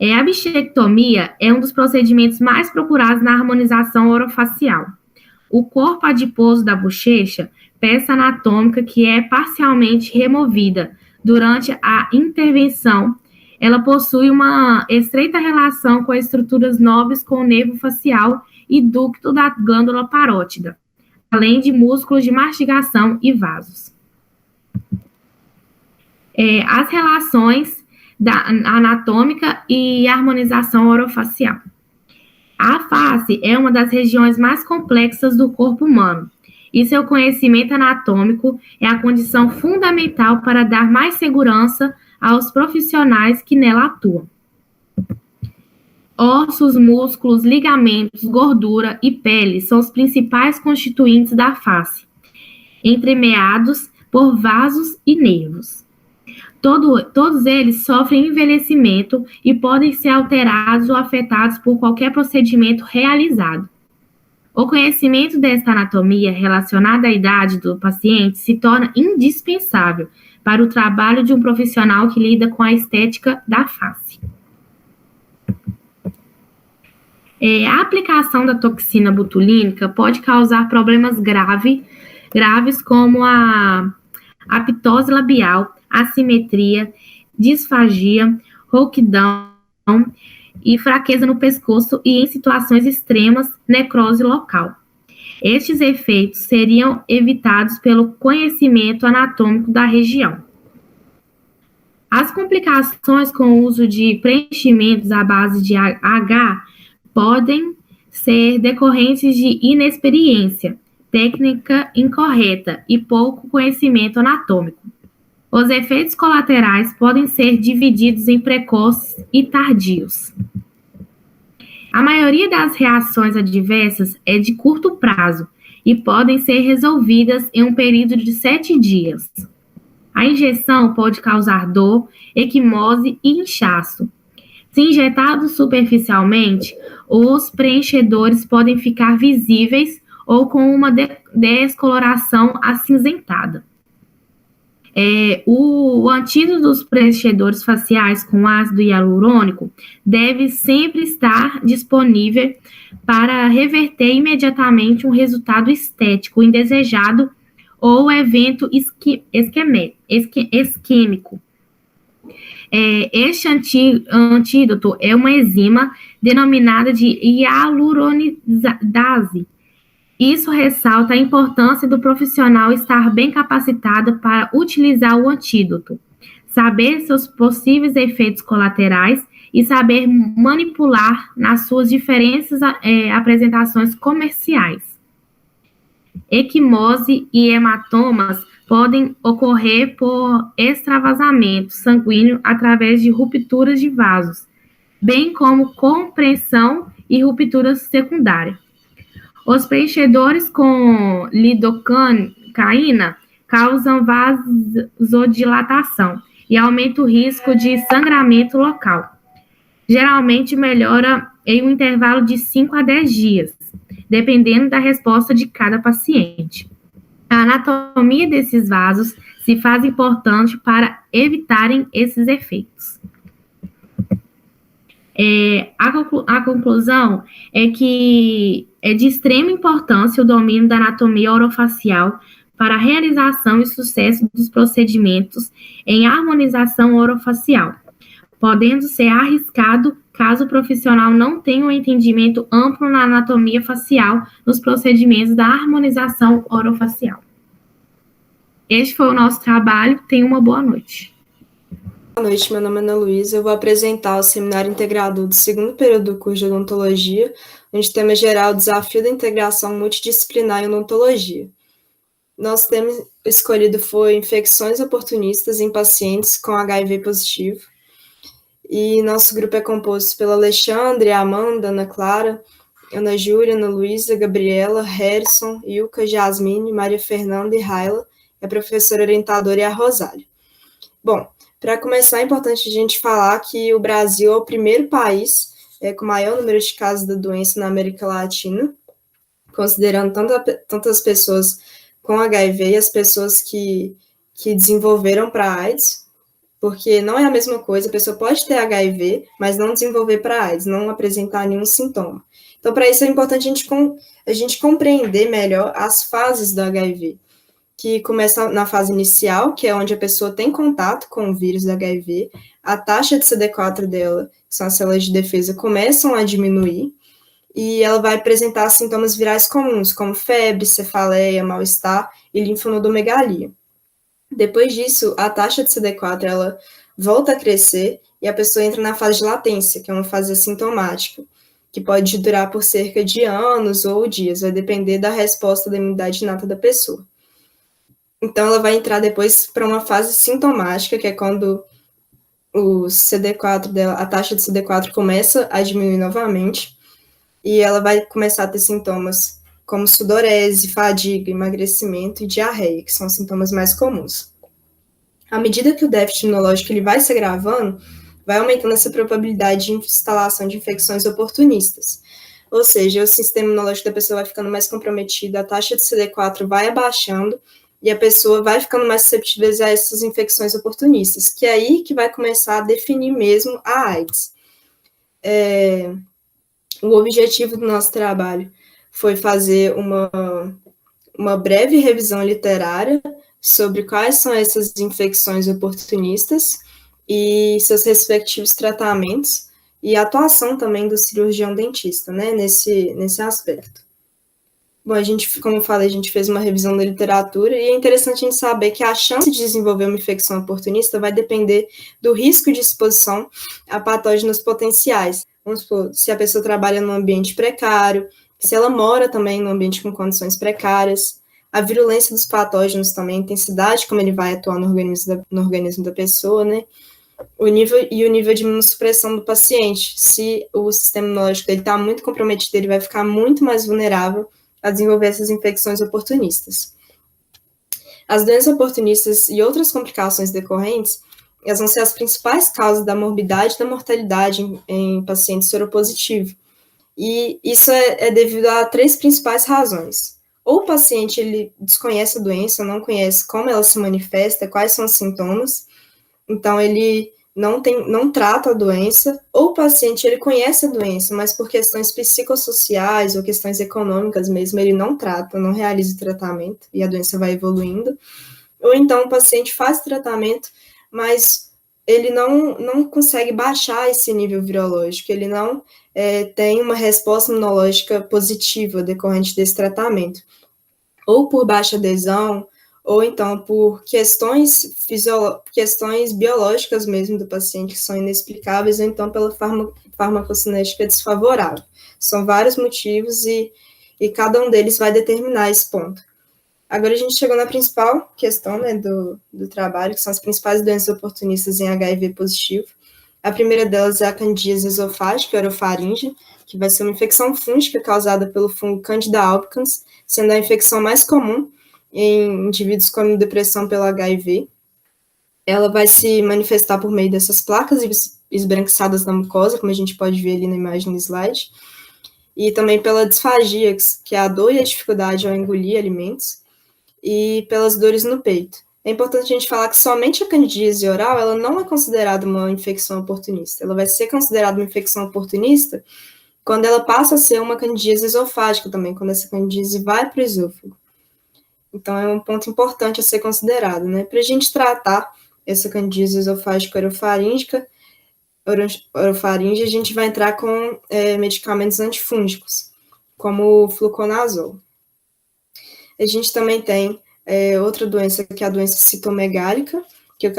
A bichectomia é um dos procedimentos mais procurados na harmonização orofacial. O corpo adiposo da bochecha, peça anatômica que é parcialmente removida durante a intervenção, ela possui uma estreita relação com as estruturas nobres com o nervo facial e ducto da glândula parótida, além de músculos de mastigação e vasos. As relações anatômica e harmonização orofacial. A face é uma das regiões mais complexas do corpo humano, e seu conhecimento anatômico é a condição fundamental para dar mais segurança aos profissionais que nela atuam. Ossos, músculos, ligamentos, gordura e pele são os principais constituintes da face, entremeados por vasos e nervos. Todos eles sofrem envelhecimento e podem ser alterados ou afetados por qualquer procedimento realizado. O conhecimento desta anatomia relacionada à idade do paciente se torna indispensável para o trabalho de um profissional que lida com a estética da face. A aplicação da toxina botulínica pode causar problemas graves como a ptose labial, assimetria, disfagia, rouquidão e fraqueza no pescoço e, em situações extremas, necrose local. Estes efeitos seriam evitados pelo conhecimento anatômico da região. As complicações com o uso de preenchimentos à base de H podem ser decorrentes de inexperiência, técnica incorreta e pouco conhecimento anatômico. Os efeitos colaterais podem ser divididos em precoces e tardios. A maioria das reações adversas é de curto prazo e podem ser resolvidas em um período de 7 dias. A injeção pode causar dor, equimose e inchaço. Se injetados superficialmente, os preenchedores podem ficar visíveis ou com uma descoloração acinzentada. O antídoto dos preenchedores faciais com ácido hialurônico deve sempre estar disponível para reverter imediatamente um resultado estético indesejado ou evento isquêmico. Este antídoto é uma enzima denominada de hialuronidase. Isso ressalta a importância do profissional estar bem capacitado para utilizar o antídoto, saber seus possíveis efeitos colaterais e saber manipular nas suas diferentes apresentações comerciais. Equimose e hematomas podem ocorrer por extravasamento sanguíneo através de rupturas de vasos, bem como compressão e ruptura secundária. Os preenchedores com lidocaína causam vasodilatação e aumentam o risco de sangramento local. Geralmente melhora em um intervalo de 5 a 10 dias, dependendo da resposta de cada paciente. A anatomia desses vasos se faz importante para evitarem esses efeitos. A conclusão é que é de extrema importância o domínio da anatomia orofacial para a realização e sucesso dos procedimentos em harmonização orofacial, podendo ser arriscado caso o profissional não tenha um entendimento amplo na anatomia facial nos procedimentos da harmonização orofacial. Este foi o nosso trabalho. Tenha uma boa noite. Boa noite, meu nome é Ana Luísa. Eu vou apresentar o seminário integrador do segundo período do curso de odontologia, onde o tema geral é o desafio da integração multidisciplinar em odontologia. Nosso tema escolhido foi infecções oportunistas em pacientes com HIV positivo. E nosso grupo é composto pela Alexandre, Amanda, Ana Clara, Ana Júlia, Ana Luísa, Gabriela, Harrison, Ilka, Jasmine, Maria Fernanda e Raila, e a professora orientadora é a Rosália. Bom, para começar, é importante a gente falar que o Brasil é o primeiro país com maior número de casos da doença na América Latina, considerando tantas pessoas com HIV e as pessoas que desenvolveram para AIDS, porque não é a mesma coisa, a pessoa pode ter HIV, mas não desenvolver para AIDS, não apresentar nenhum sintoma. Então, para isso é importante a gente compreender melhor as fases do HIV, que começa na fase inicial, que é onde a pessoa tem contato com o vírus do HIV, a taxa de CD4 dela, que são as células de defesa, começam a diminuir, e ela vai apresentar sintomas virais comuns, como febre, cefaleia, mal-estar e linfonodomegalia. Depois disso, a taxa de CD4 ela volta a crescer e a pessoa entra na fase de latência, que é uma fase assintomática, que pode durar por cerca de anos ou dias, vai depender da resposta da imunidade inata da pessoa. Então, ela vai entrar depois para uma fase sintomática, que é quando o CD4 dela, a taxa de CD4 começa a diminuir novamente, e ela vai começar a ter sintomas como sudorese, fadiga, emagrecimento e diarreia, que são os sintomas mais comuns. À medida que o déficit imunológico ele vai se agravando, vai aumentando essa probabilidade de instalação de infecções oportunistas. Ou seja, o sistema imunológico da pessoa vai ficando mais comprometido, a taxa de CD4 vai abaixando e a pessoa vai ficando mais susceptível a essas infecções oportunistas, que é aí que vai começar a definir mesmo a AIDS. O objetivo do nosso trabalho foi fazer uma breve revisão literária sobre quais são essas infecções oportunistas e seus respectivos tratamentos e a atuação também do cirurgião dentista, né, nesse aspecto. Bom, como eu falei, a gente fez uma revisão da literatura e é interessante a gente saber que a chance de desenvolver uma infecção oportunista vai depender do risco de exposição a patógenos potenciais. Vamos supor, se a pessoa trabalha num ambiente precário, se ela mora também num ambiente com condições precárias, a virulência dos patógenos também, a intensidade como ele vai atuar no organismo da pessoa, né? O nível de imunossupressão do paciente. Se o sistema imunológico dele está muito comprometido, ele vai ficar muito mais vulnerável a desenvolver essas infecções oportunistas. As doenças oportunistas e outras complicações decorrentes, elas vão ser as principais causas da morbidade e da mortalidade em pacientes soropositivos. E isso é devido a 3 principais razões. Ou o paciente ele desconhece a doença, não conhece como ela se manifesta, quais são os sintomas, então ele não trata a doença, ou o paciente ele conhece a doença, mas por questões psicossociais ou questões econômicas mesmo, ele não trata, não realiza o tratamento e a doença vai evoluindo, ou então o paciente faz tratamento, mas ele não consegue baixar esse nível virológico, ele não tem uma resposta imunológica positiva decorrente desse tratamento, ou por baixa adesão, ou então por questões biológicas mesmo do paciente que são inexplicáveis, ou então pela farmacocinética desfavorável. São vários motivos e cada um deles vai determinar esse ponto. Agora a gente chegou na principal questão, né, do trabalho, que são as principais doenças oportunistas em HIV positivo. A primeira delas é a candidíase esofágica orofaríngea, que vai ser uma infecção fúngica causada pelo fungo Candida albicans, sendo a infecção mais comum em indivíduos com depressão pelo HIV. Ela vai se manifestar por meio dessas placas esbranquiçadas na mucosa, como a gente pode ver ali na imagem do slide, e também pela disfagia, que é a dor e a dificuldade ao engolir alimentos, e pelas dores no peito. É importante a gente falar que somente a candidíase oral, ela não é considerada uma infecção oportunista. Ela vai ser considerada uma infecção oportunista quando ela passa a ser uma candidíase esofágica também, quando essa candidíase vai para o esôfago. Então, é um ponto importante a ser considerado, né? Para a gente tratar essa candidíase esofágica orofaríngea, a gente vai entrar com medicamentos antifúngicos, como o fluconazol. A gente também tem outra doença, que é a doença citomegálica, que é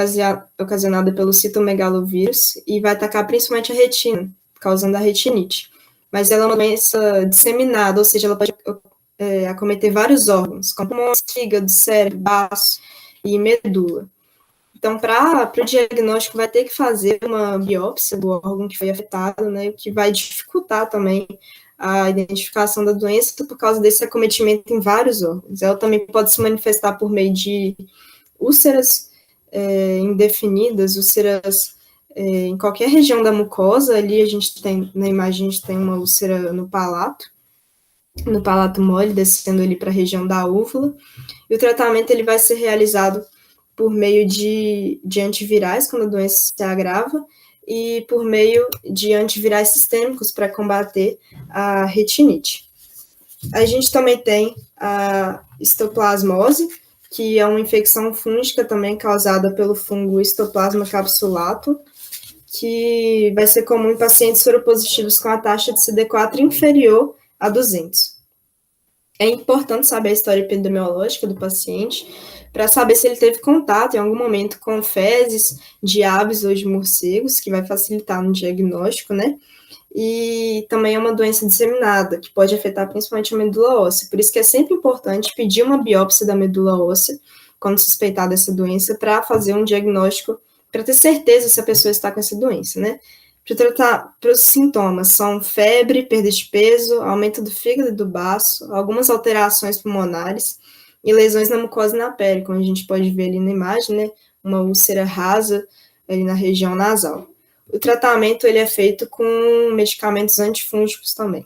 ocasionada pelo citomegalovírus, e vai atacar principalmente a retina, causando a retinite. Mas ela é uma doença disseminada, ou seja, ela pode acometer vários órgãos, como pulmões, fígado, cérebro, baço e medula. Então, para o diagnóstico, vai ter que fazer uma biópsia do órgão que foi afetado, né, o que vai dificultar também a identificação da doença por causa desse acometimento em vários órgãos. Ela também pode se manifestar por meio de úlceras indefinidas, úlceras em qualquer região da mucosa. Ali a gente tem, na imagem, a gente tem uma úlcera no palato mole, descendo ali para a região da úvula, e o tratamento ele vai ser realizado por meio de antivirais, quando a doença se agrava, e por meio de antivirais sistêmicos para combater a retinite. A gente também tem a histoplasmose, que é uma infecção fúngica também causada pelo fungo Histoplasma capsulatum, que vai ser comum em pacientes soropositivos com a taxa de CD4 inferior a 200. É importante saber a história epidemiológica do paciente para saber se ele teve contato em algum momento com fezes de aves ou de morcegos, que vai facilitar no diagnóstico, né? E também é uma doença disseminada, que pode afetar principalmente a medula óssea. Por isso que é sempre importante pedir uma biópsia da medula óssea, quando suspeitar dessa doença, para fazer um diagnóstico, para ter certeza se a pessoa está com essa doença, né? Para os sintomas, são febre, perda de peso, aumento do fígado e do baço, algumas alterações pulmonares e lesões na mucosa e na pele, como a gente pode ver ali na imagem, né? Uma úlcera rasa ali na região nasal. O tratamento ele é feito com medicamentos antifúngicos também.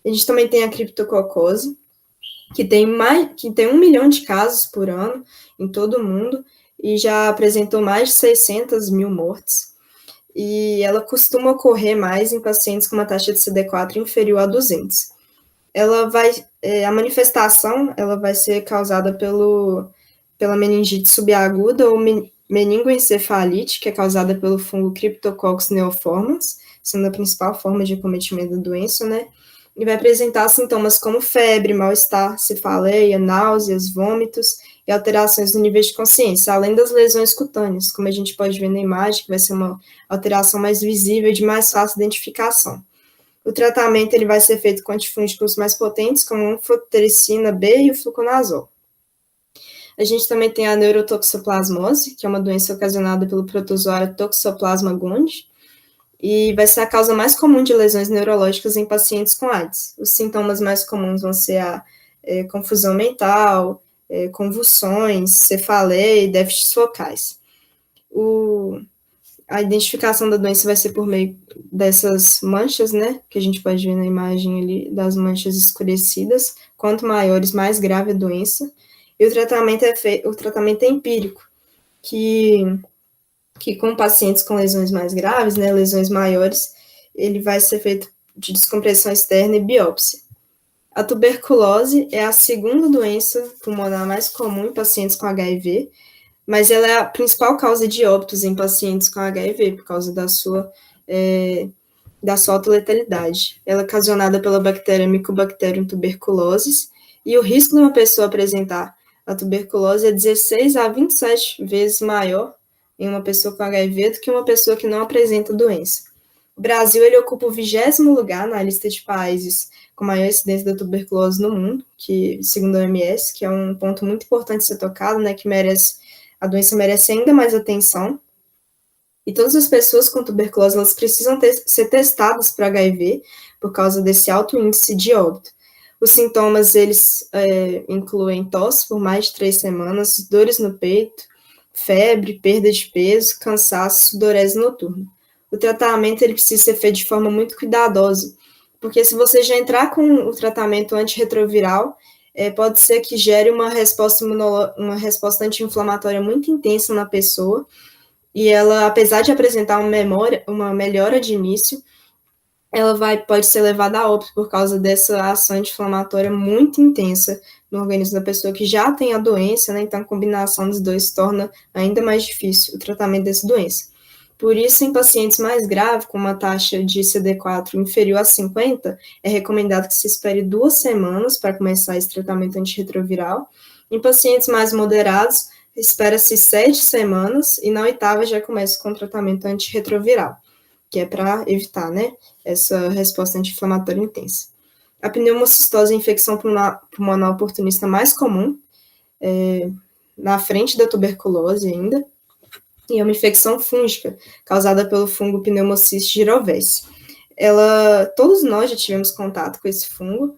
A gente também tem a criptococose, que tem 1 milhão de casos por ano em todo o mundo e já apresentou mais de 600 mil mortes. E ela costuma ocorrer mais em pacientes com uma taxa de CD4 inferior a 200. A manifestação ela vai ser causada pela meningite subaguda ou meningoencefalite, que é causada pelo fungo Cryptococcus neoformans, sendo a principal forma de acometimento da doença, né? E vai apresentar sintomas como febre, mal-estar, cefaleia, náuseas, vômitos e alterações no nível de consciência, além das lesões cutâneas, como a gente pode ver na imagem, que vai ser uma alteração mais visível e de mais fácil identificação. O tratamento ele vai ser feito com antifúngicos mais potentes, como a anfotericina B e o fluconazol. A gente também tem a neurotoxoplasmose, que é uma doença ocasionada pelo protozoário Toxoplasma gondii, e vai ser a causa mais comum de lesões neurológicas em pacientes com AIDS. Os sintomas mais comuns vão ser a confusão mental, convulsões, cefaleia e déficits focais. A identificação da doença vai ser por meio dessas manchas, né, que a gente pode ver na imagem ali, das manchas escurecidas. Quanto maiores, mais grave a doença. E o tratamento é empírico, que com pacientes com lesões mais graves, né, lesões maiores, ele vai ser feito de descompressão externa e biópsia. A tuberculose é a segunda doença pulmonar mais comum em pacientes com HIV, mas ela é a principal causa de óbitos em pacientes com HIV, por causa da sua alta letalidade. Ela é ocasionada pela bactéria Mycobacterium tuberculosis, e o risco de uma pessoa apresentar a tuberculose é 16 a 27 vezes maior em uma pessoa com HIV do que uma pessoa que não apresenta doença. O Brasil ele ocupa o 20º lugar na lista de países com maior incidência da tuberculose no mundo, que, segundo a OMS, que é um ponto muito importante ser tocado, né, que a doença merece ainda mais atenção. E todas as pessoas com tuberculose elas precisam ser testadas para HIV por causa desse alto índice de óbito. Os sintomas, eles incluem tosse por mais de 3 semanas, dores no peito, febre, perda de peso, cansaço, sudorese noturna. O tratamento, ele precisa ser feito de forma muito cuidadosa, porque se você já entrar com o tratamento antirretroviral, pode ser que gere uma resposta anti-inflamatória muito intensa na pessoa, e ela, apesar de apresentar uma melhora de início, ela pode ser levada a óbito por causa dessa ação anti-inflamatória muito intensa no organismo da pessoa que já tem a doença, né? Então a combinação dos dois torna ainda mais difícil o tratamento dessa doença. Por isso, em pacientes mais graves, com uma taxa de CD4 inferior a 50, é recomendado que se espere 2 semanas para começar esse tratamento antirretroviral. Em pacientes mais moderados, espera-se 7 semanas e na 8ª já começa com o tratamento antirretroviral, que é para evitar, né, essa resposta anti-inflamatória intensa. A pneumocistose é a infecção pulmonar oportunista mais comum, na frente da tuberculose ainda, e é uma infecção fúngica causada pelo fungo Pneumocystis gyrovese. Todos nós já tivemos contato com esse fungo,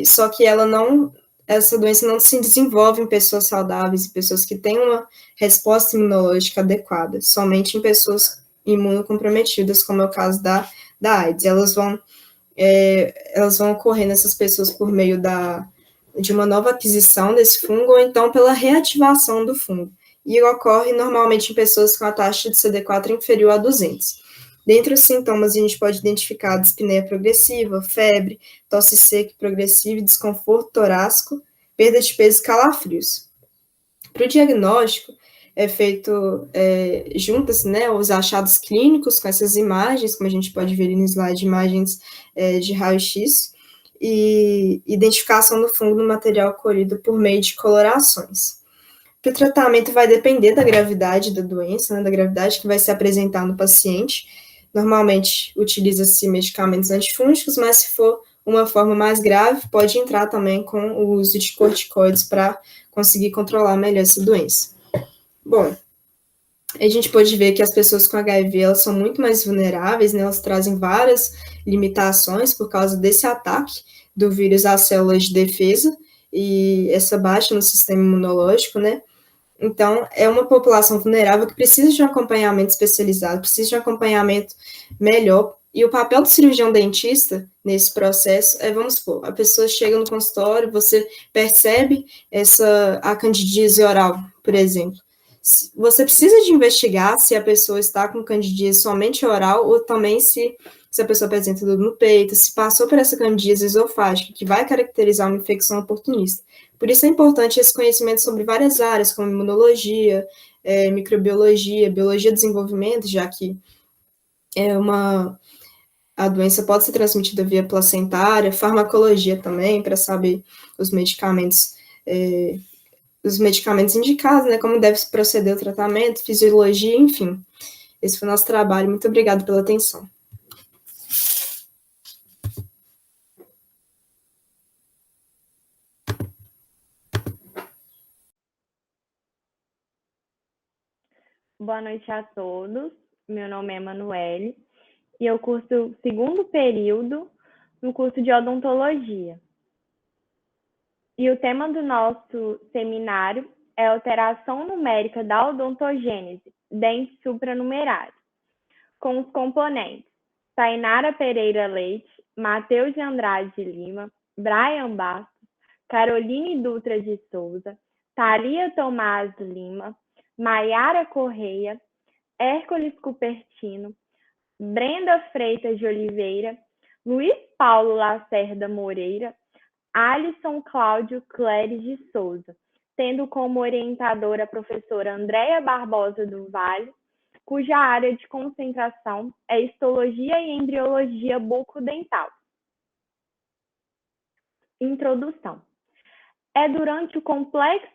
só que essa doença não se desenvolve em pessoas saudáveis, em pessoas que têm uma resposta imunológica adequada, somente em pessoas imunocomprometidas, como é o caso da AIDS. Elas vão ocorrer nessas pessoas por meio de uma nova aquisição desse fungo, ou então pela reativação do fungo. E ocorre normalmente em pessoas com a taxa de CD4 inferior a 200. Dentre os sintomas, a gente pode identificar a dispneia progressiva, febre, tosse seca progressiva, desconforto torácico, perda de peso e calafrios. Para o diagnóstico, é feito, juntas, né, os achados clínicos com essas imagens, como a gente pode ver no slide, imagens de raio-x, e identificação do fungo no material colhido por meio de colorações. O tratamento vai depender da gravidade da doença, né, da gravidade que vai se apresentar no paciente. Normalmente utiliza-se medicamentos antifúngicos, mas se for uma forma mais grave, pode entrar também com o uso de corticoides para conseguir controlar melhor essa doença. Bom, a gente pode ver que as pessoas com HIV elas são muito mais vulneráveis, né? Elas trazem várias limitações por causa desse ataque do vírus às células de defesa e essa baixa no sistema imunológico, né? Então, é uma população vulnerável que precisa de um acompanhamento especializado, precisa de um acompanhamento melhor. E o papel do cirurgião dentista nesse processo é, vamos supor, a pessoa chega no consultório, você percebe a candidíase oral, por exemplo. Você precisa de investigar se a pessoa está com candidíase somente oral ou também se a pessoa apresenta dor no peito, se passou por essa candidíase esofágica, que vai caracterizar uma infecção oportunista. Por isso é importante esse conhecimento sobre várias áreas, como imunologia, microbiologia, biologia do desenvolvimento, já que a doença pode ser transmitida via placentária, farmacologia também, para saber os medicamentos indicados, né, como deve proceder o tratamento, fisiologia, enfim. Esse foi o nosso trabalho. Muito obrigada pela atenção. Boa noite a todos. Meu nome é Emanuele e eu curso o segundo período no curso de odontologia. E o tema do nosso seminário é alteração numérica da odontogênese, dentes supranumerários, com os componentes Tainara Pereira Leite, Matheus de Andrade de Lima, Brian Bastos, Caroline Dutra de Souza, Thalia Tomás Lima, Maiara Correia, Hércules Cupertino, Brenda Freitas de Oliveira, Luiz Paulo Lacerda Moreira, Alisson Cláudio Cléris de Souza, tendo como orientadora a professora Andréia Barbosa do Vale, cuja área de concentração é histologia e embriologia bucodental. Introdução. É durante o complexo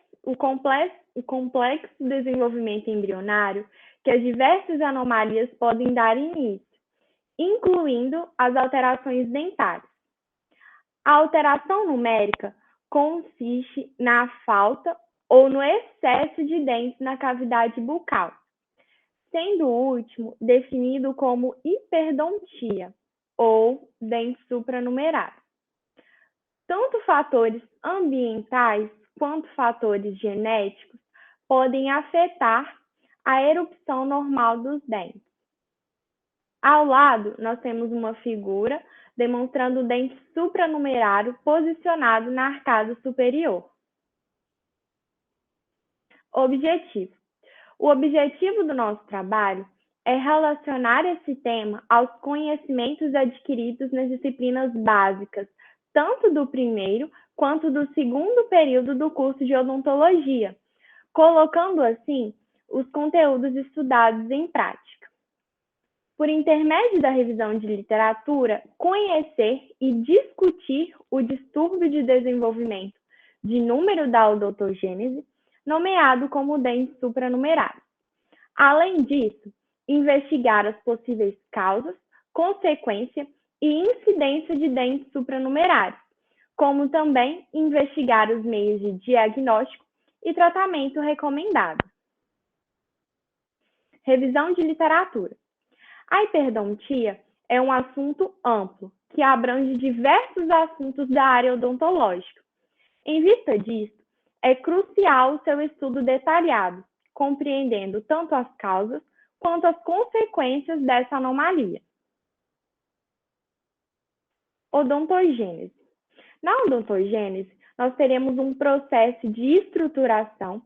desenvolvimento embrionário que as diversas anomalias podem dar início, incluindo as alterações dentárias. A alteração numérica consiste na falta ou no excesso de dentes na cavidade bucal, sendo o último definido como hiperdontia ou dente supranumerário. Tanto fatores ambientais quanto fatores genéticos podem afetar a erupção normal dos dentes. Ao lado, nós temos uma figura demonstrando o dente supranumerário posicionado na arcada superior. Objetivo. O objetivo do nosso trabalho é relacionar esse tema aos conhecimentos adquiridos nas disciplinas básicas, tanto do primeiro quanto do segundo período do curso de odontologia, colocando assim os conteúdos estudados em prática. Por intermédio da revisão de literatura, conhecer e discutir o distúrbio de desenvolvimento de número da odontogênese, nomeado como dente supranumerário. Além disso, investigar as possíveis causas, consequência e incidência de dentes supranumerários, como também investigar os meios de diagnóstico e tratamento recomendado. Revisão de literatura. A hiperdontia é um assunto amplo, que abrange diversos assuntos da área odontológica. Em vista disso, é crucial o seu estudo detalhado, compreendendo tanto as causas quanto as consequências dessa anomalia. Odontogênese. Na odontogênese, nós teremos um processo de estruturação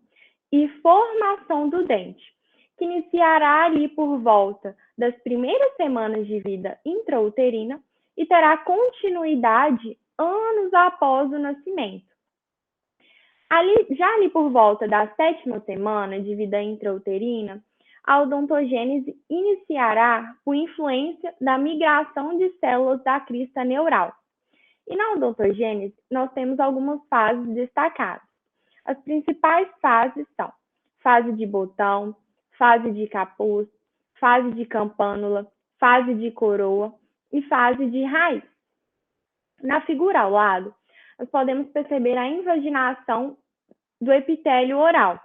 e formação do dente, que iniciará ali por volta das primeiras semanas de vida intrauterina e terá continuidade anos após o nascimento. Já ali por volta da 7ª semana de vida intrauterina, a odontogênese iniciará por influência da migração de células da crista neural, E na odontogênese, nós temos algumas fases destacadas. As principais fases são fase de botão, fase de capuz, fase de campânula, fase de coroa e fase de raiz. Na figura ao lado, nós podemos perceber a invaginação do epitélio oral,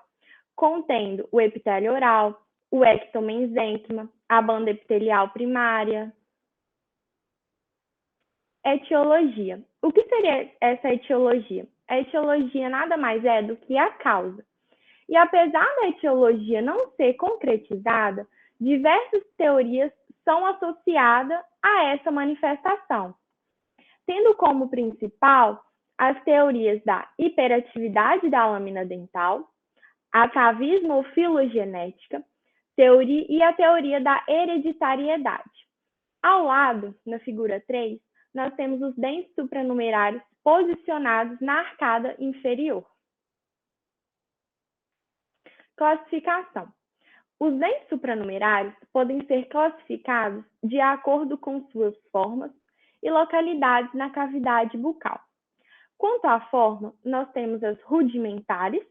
contendo o epitélio oral, o ectomenzênquima, a banda epitelial primária. Etiologia. O que seria essa etiologia? A etiologia nada mais é do que a causa. E apesar da etiologia não ser concretizada, diversas teorias são associadas a essa manifestação, tendo como principal as teorias da hiperatividade da lâmina dental, atavismo ou filogenética, e a teoria da hereditariedade. Ao lado, na figura 3, nós temos os dentes supranumerários posicionados na arcada inferior. Classificação. Os dentes supranumerários podem ser classificados de acordo com suas formas e localidades na cavidade bucal. Quanto à forma, nós temos as rudimentares,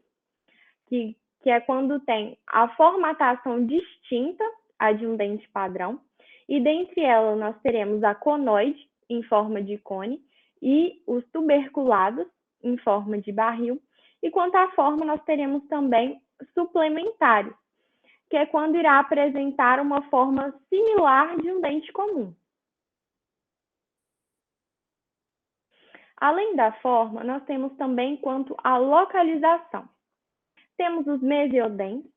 que é quando tem a formatação distinta a de um dente padrão, e dentre elas nós teremos a conoide, em forma de cone, e os tuberculados, em forma de barril. E quanto à forma, nós teremos também suplementares, que é quando irá apresentar uma forma similar de um dente comum. Além da forma, nós temos também quanto à localização. Temos os mesiodentes,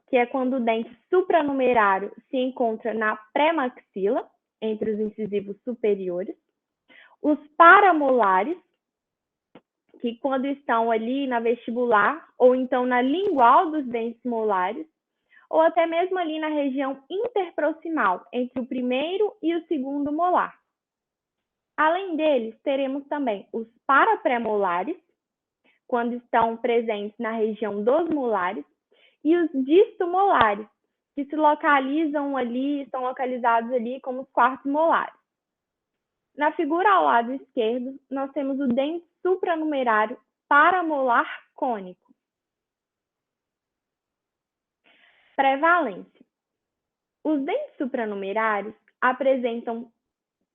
que é quando o dente supranumerário se encontra na pré-maxila, entre os incisivos superiores. Os paramolares, que quando estão ali na vestibular, ou então na lingual dos dentes molares, ou até mesmo ali na região interproximal, entre o primeiro e o segundo molar. Além deles, teremos também os parapremolares, quando estão presentes na região dos molares, e os distomolares, que se localizam ali, estão localizados ali como os quartos molares. Na figura ao lado esquerdo, nós temos o dente supranumerário paramolar cônico. Prevalência. Os dentes supranumerários apresentam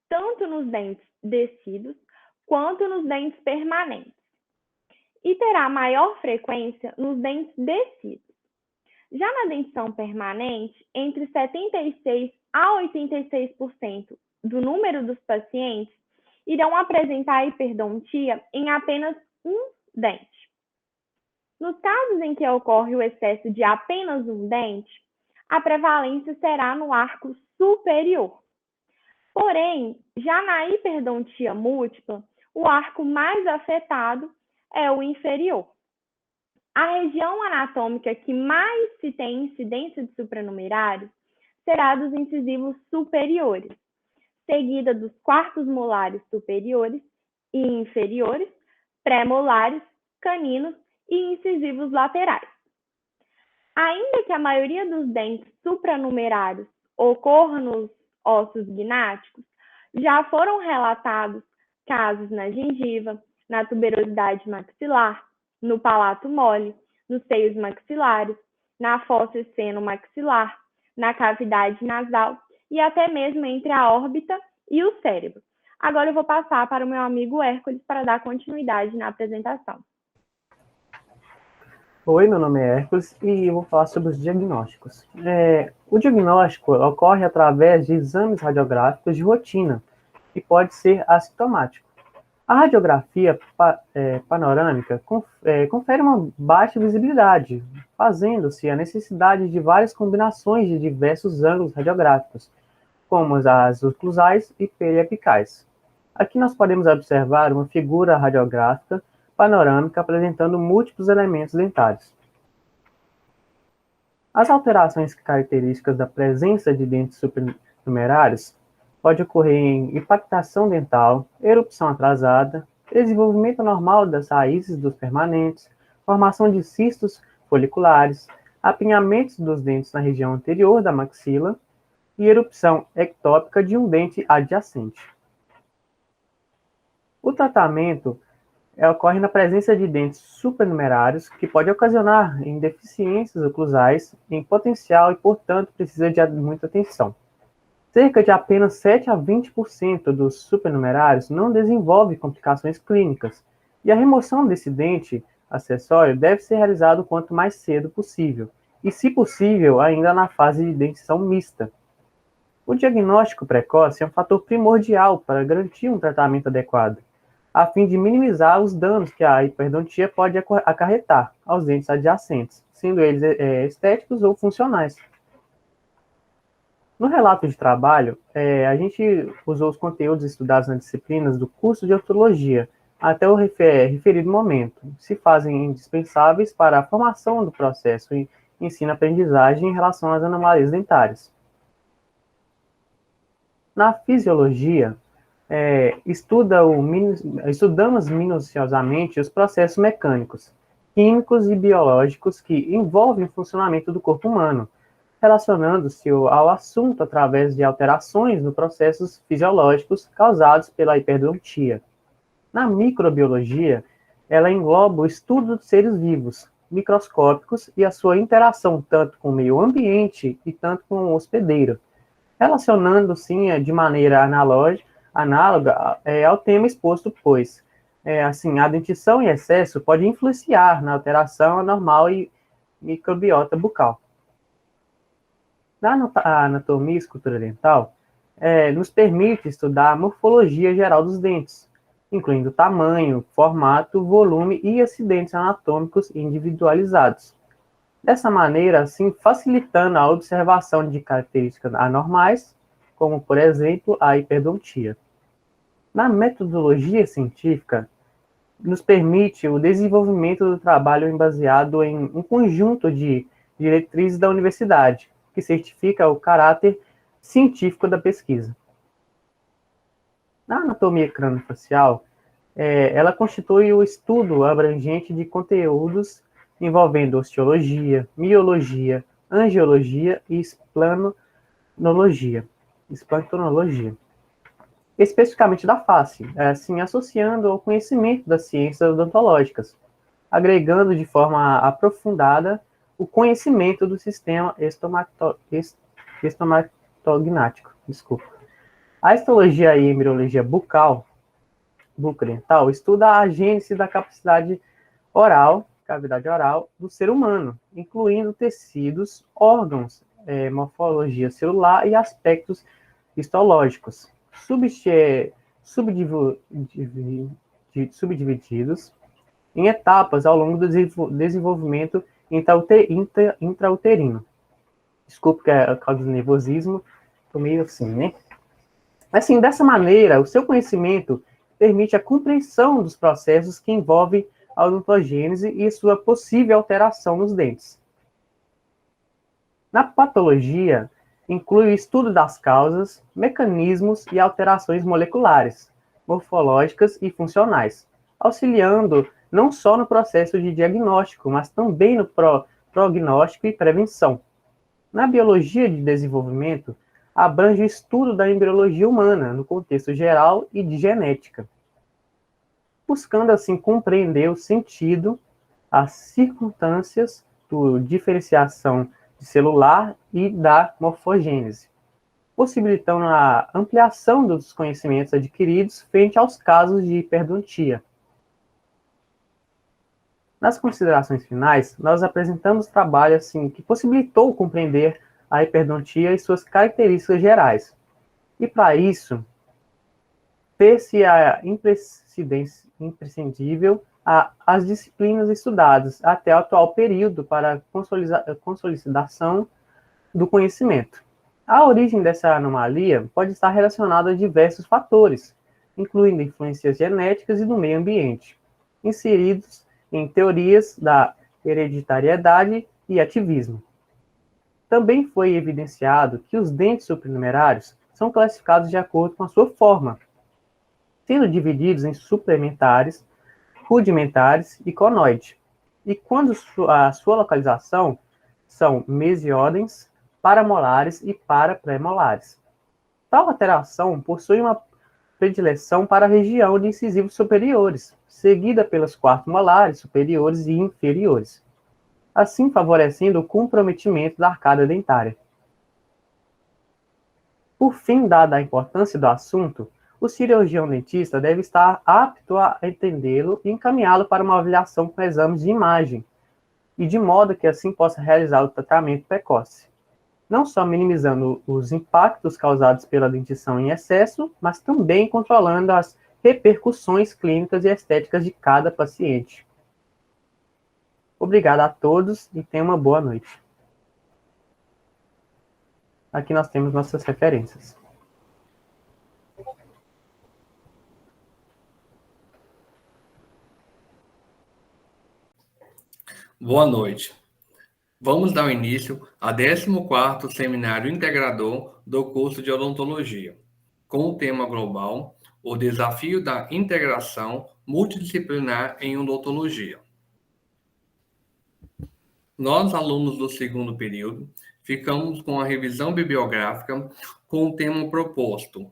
tanto nos dentes descidos quanto nos dentes permanentes, e terá maior frequência nos dentes descidos. Já na dentição permanente, entre 76% a 86% do número dos pacientes irão apresentar hiperdentia em apenas um dente. Nos casos em que ocorre o excesso de apenas um dente, a prevalência será no arco superior. Porém, já na hiperdontia múltipla, o arco mais afetado é o inferior. A região anatômica que mais se tem incidência de supranumerários será dos incisivos superiores, seguida dos quartos molares superiores e inferiores, pré-molares, caninos e incisivos laterais. Ainda que a maioria dos dentes supranumerários ocorra nos ossos gnáticos, já foram relatados casos na gengiva, na tuberosidade maxilar, no palato mole, nos seios maxilares, na fossa esfeno-maxilar, na cavidade nasal e até mesmo entre a órbita e o cérebro. Agora eu vou passar para o meu amigo Hércules para dar continuidade na apresentação. Oi, meu nome é Hércules e eu vou falar sobre os diagnósticos. O diagnóstico ocorre através de exames radiográficos de rotina e pode ser assintomático. A radiografia panorâmica confere uma baixa visibilidade, fazendo-se a necessidade de várias combinações de diversos ângulos radiográficos, como as oclusais e periapicais. Aqui nós podemos observar uma figura radiográfica panorâmica apresentando múltiplos elementos dentários. As alterações características da presença de dentes supranumerários pode ocorrer em impactação dental, erupção atrasada, desenvolvimento normal das raízes dos permanentes, formação de cistos foliculares, apinhamentos dos dentes na região anterior da maxila e erupção ectópica de um dente adjacente. O tratamento ocorre na presença de dentes supernumerários, que pode ocasionar em deficiências oclusais em potencial e, portanto, precisa de muita atenção. Cerca de apenas 7 a 20% dos supernumerários não desenvolve complicações clínicas, e a remoção desse dente acessório deve ser realizada o quanto mais cedo possível, e, se possível, ainda na fase de dentição mista. O diagnóstico precoce é um fator primordial para garantir um tratamento adequado, a fim de minimizar os danos que a hiperodontia pode acarretar aos dentes adjacentes, sendo eles estéticos ou funcionais. No relato de trabalho, a gente usou os conteúdos estudados nas disciplinas do curso de odontologia até o referido momento, se fazem indispensáveis para a formação do processo e ensino-aprendizagem em relação às anomalias dentárias. Na fisiologia, estudamos minuciosamente os processos mecânicos, químicos e biológicos que envolvem o funcionamento do corpo humano, relacionando-se ao assunto através de alterações nos processos fisiológicos causados pela hiperdontia. Na microbiologia, ela engloba o estudo dos seres vivos, microscópicos e a sua interação tanto com o meio ambiente e tanto com o hospedeiro, relacionando-se de maneira análoga ao tema exposto, pois, a dentição em excesso pode influenciar na alteração anormal e microbiota bucal. Na anatomia escultura dental, nos permite estudar a morfologia geral dos dentes, incluindo tamanho, formato, volume e acidentes anatômicos individualizados. Dessa maneira, assim, facilitando a observação de características anormais, como, por exemplo, a hiperdontia. Na metodologia científica, nos permite o desenvolvimento do trabalho baseado em um conjunto de diretrizes da universidade, que certifica o caráter científico da pesquisa. Na anatomia crâniofacial, ela constitui o estudo abrangente de conteúdos envolvendo osteologia, miologia, angiologia e esplantonologia, especificamente da face, assim associando ao conhecimento das ciências odontológicas, agregando de forma aprofundada o conhecimento do sistema estomatognático. A histologia e embriologia bucodental estuda a gênese da cavidade oral do ser humano, incluindo tecidos, órgãos, morfologia celular e aspectos histológicos, subdivididos em etapas ao longo do desenvolvimento intrauterino. Desculpe que é causa de nervosismo, tô meio assim, né? Assim, dessa maneira, o seu conhecimento permite a compreensão dos processos que envolvem a odontogênese e sua possível alteração nos dentes. Na patologia, inclui o estudo das causas, mecanismos e alterações moleculares, morfológicas e funcionais, auxiliando não só no processo de diagnóstico, mas também no prognóstico e prevenção. Na biologia de desenvolvimento, abrange o estudo da embriologia humana no contexto geral e de genética, buscando assim compreender o sentido, as circunstâncias da diferenciação celular e da morfogênese, possibilitando a ampliação dos conhecimentos adquiridos frente aos casos de hiperdontia. Nas considerações finais, nós apresentamos trabalho assim, que possibilitou compreender a hiperdontia e suas características gerais. E para isso, fez-se a imprescindível as disciplinas estudadas até o atual período para a consolidação do conhecimento. A origem dessa anomalia pode estar relacionada a diversos fatores, incluindo influências genéticas e do meio ambiente, inseridos em teorias da hereditariedade e ativismo. Também foi evidenciado que os dentes supernumerários são classificados de acordo com a sua forma, sendo divididos em suplementares, rudimentares e conoide. E quando a sua localização são mesiodens, paramolares e parapremolares. Tal alteração possui uma predileção para a região de incisivos superiores, seguida pelos quartos molares superiores e inferiores, assim favorecendo o comprometimento da arcada dentária. Por fim, dada a importância do assunto, o cirurgião dentista deve estar apto a entendê-lo e encaminhá-lo para uma avaliação com exames de imagem, e de modo que assim possa realizar o tratamento precoce, não só minimizando os impactos causados pela dentição em excesso, mas também controlando as repercussões clínicas e estéticas de cada paciente. Obrigado a todos e tenham uma boa noite. Aqui nós temos nossas referências. Boa noite. Vamos dar início ao 14º Seminário Integrador do curso de Odontologia, com o tema global, o desafio da integração multidisciplinar em odontologia. Nós, alunos do segundo período, ficamos com a revisão bibliográfica com o tema proposto: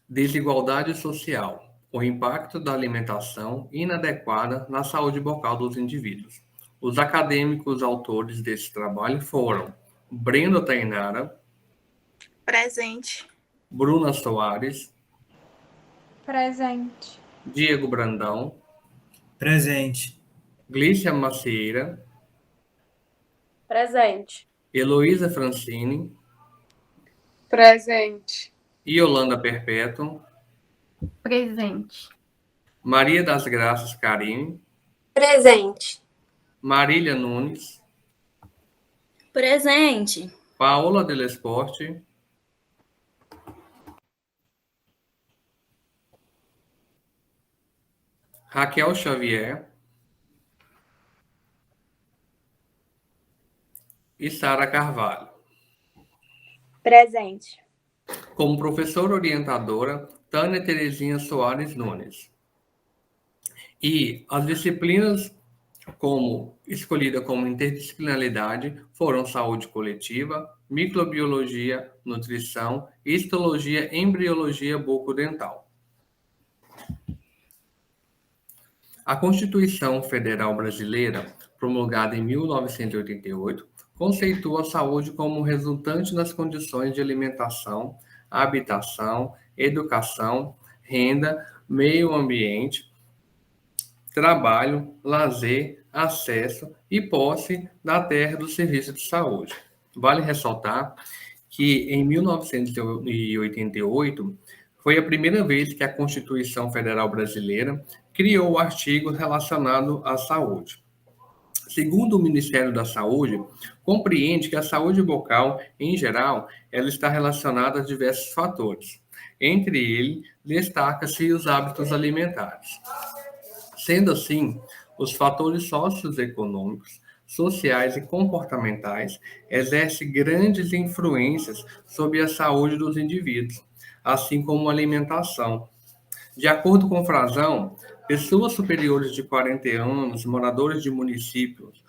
desigualdade social. O impacto da alimentação inadequada na saúde bucal dos indivíduos. Os acadêmicos autores desse trabalho foram Brenda Tainara. Presente. Bruna Soares. Presente. Diego Brandão. Presente. Glícia Macieira. Presente. Heloísa Francini. Presente. Yolanda Perpétuo. Presente. Maria das Graças Carine. Presente. Marília Nunes. Presente. Paola Delesporte. Raquel Xavier. E Sara Carvalho. Presente. Como professora orientadora, Tânia Terezinha Soares Nunes. E as disciplinas escolhidas como interdisciplinaridade foram saúde coletiva, microbiologia, nutrição, histologia, embriologia bucodental. A Constituição Federal Brasileira, promulgada em 1988, conceitua a saúde como resultante das condições de alimentação, habitação, educação, renda, meio ambiente, trabalho, lazer, acesso e posse da terra do serviço de saúde. Vale ressaltar que em 1988 foi a primeira vez que a Constituição Federal Brasileira criou o artigo relacionado à saúde. Segundo o Ministério da Saúde, compreende que a saúde bucal, em geral, ela está relacionada a diversos fatores. Entre eles, destaca-se os hábitos alimentares. Sendo assim, os fatores socioeconômicos, sociais e comportamentais exercem grandes influências sobre a saúde dos indivíduos, assim como a alimentação. De acordo com o Frazão, pessoas superiores de 40 anos, moradores de municípios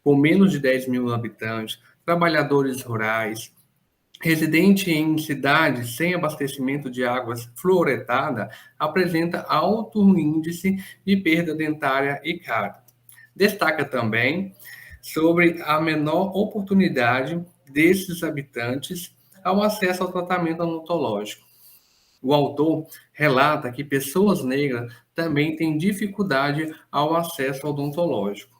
com menos de 10 mil habitantes, trabalhadores rurais, residentes em cidades sem abastecimento de águas fluoretada, apresenta alto índice de perda dentária e cárie. Destaca também sobre a menor oportunidade desses habitantes ao acesso ao tratamento odontológico. O autor relata que pessoas negras também têm dificuldade ao acesso odontológico.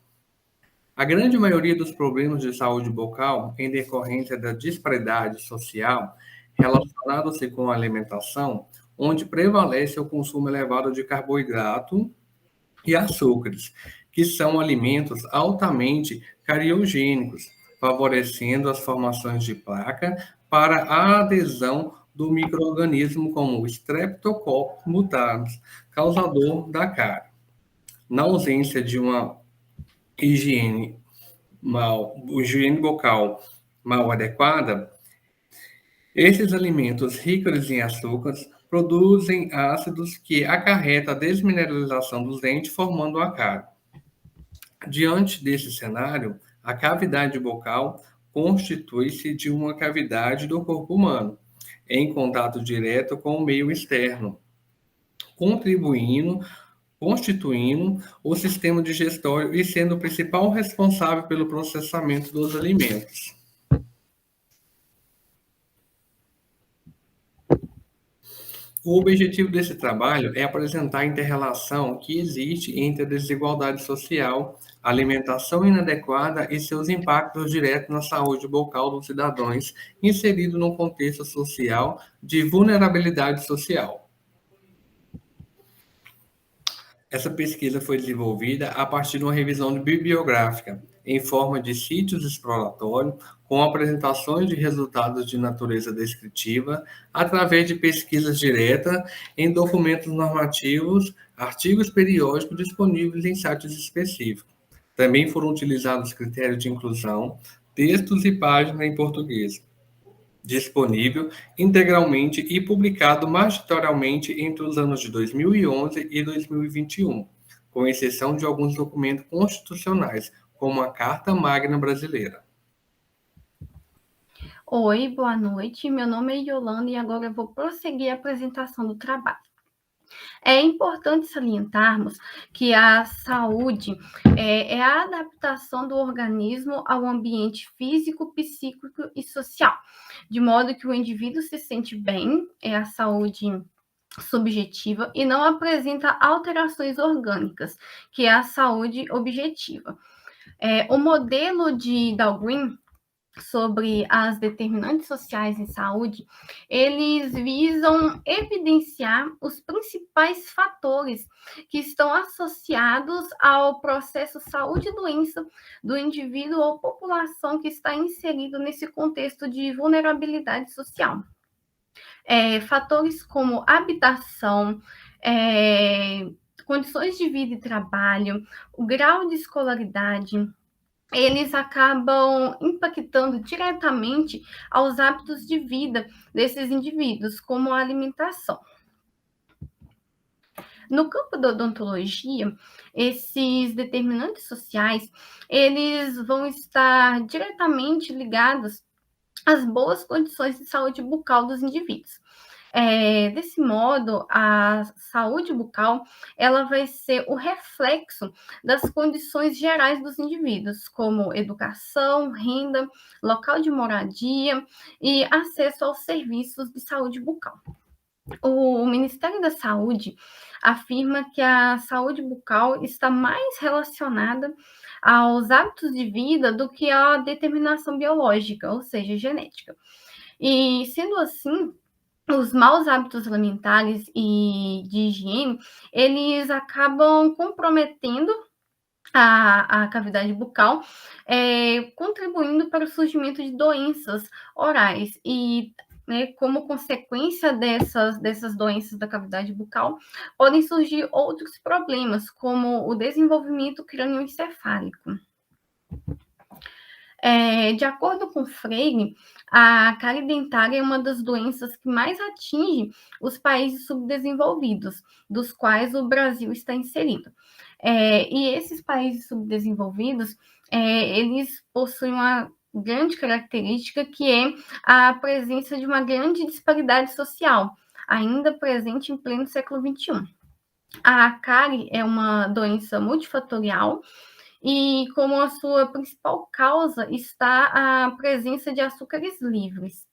A grande maioria dos problemas de saúde bucal, em decorrência da disparidade social, relacionados-se com a alimentação, onde prevalece o consumo elevado de carboidrato e açúcares, que são alimentos altamente cariogênicos, favorecendo as formações de placa para a adesão do micro-organismo como o Streptococcus mutans, causador da cárie. Na ausência de uma higiene bucal mal adequada, esses alimentos ricos em açúcares produzem ácidos que acarretam a desmineralização dos dentes, formando a cárie. Diante desse cenário, a cavidade bucal constitui-se de uma cavidade do corpo humano. em contato direto com o meio externo, constituindo o sistema digestório e sendo o principal responsável pelo processamento dos alimentos. O objetivo desse trabalho é apresentar a inter-relação que existe entre a desigualdade social, a alimentação inadequada e seus impactos diretos na saúde bucal dos cidadãos, inserido num contexto social de vulnerabilidade social. Essa pesquisa foi desenvolvida a partir de uma revisão bibliográfica, em forma de sítios exploratórios, com apresentações de resultados de natureza descritiva, através de pesquisas diretas em documentos normativos, artigos periódicos disponíveis em sites específicos. Também foram utilizados critérios de inclusão, textos e páginas em português, disponível integralmente e publicado majoritariamente entre os anos de 2011 e 2021, com exceção de alguns documentos constitucionais, como a Carta Magna Brasileira. Oi, boa noite. Meu nome é Yolanda e agora eu vou prosseguir a apresentação do trabalho. É importante salientarmos que a saúde é a adaptação do organismo ao ambiente físico, psíquico e social, de modo que o indivíduo se sente bem, é a saúde subjetiva, e não apresenta alterações orgânicas, que é a saúde objetiva. O modelo de Dahlgren sobre as determinantes sociais em saúde, eles visam evidenciar os principais fatores que estão associados ao processo saúde e doença do indivíduo ou população que está inserido nesse contexto de vulnerabilidade social. Fatores como habitação, condições de vida e trabalho, o grau de escolaridade, eles acabam impactando diretamente aos hábitos de vida desses indivíduos, como a alimentação. No campo da odontologia, esses determinantes sociais, eles vão estar diretamente ligados às boas condições de saúde bucal dos indivíduos. Desse modo, a saúde bucal ela vai ser o reflexo das condições gerais dos indivíduos, como educação, renda, local de moradia e acesso aos serviços de saúde bucal. O Ministério da Saúde afirma que a saúde bucal está mais relacionada aos hábitos de vida do que à determinação biológica, ou seja, genética. E, sendo assim, os maus hábitos alimentares e de higiene, eles acabam comprometendo a cavidade bucal, contribuindo para o surgimento de doenças orais e, como consequência dessas doenças da cavidade bucal, podem surgir outros problemas, como o desenvolvimento crânioencefálico. De acordo com Freire, a cárie dentária é uma das doenças que mais atinge os países subdesenvolvidos, dos quais o Brasil está inserido. E esses países subdesenvolvidos, eles possuem uma grande característica, que é a presença de uma grande disparidade social, ainda presente em pleno século XXI. A cárie é uma doença multifatorial, e como a sua principal causa está a presença de açúcares livres.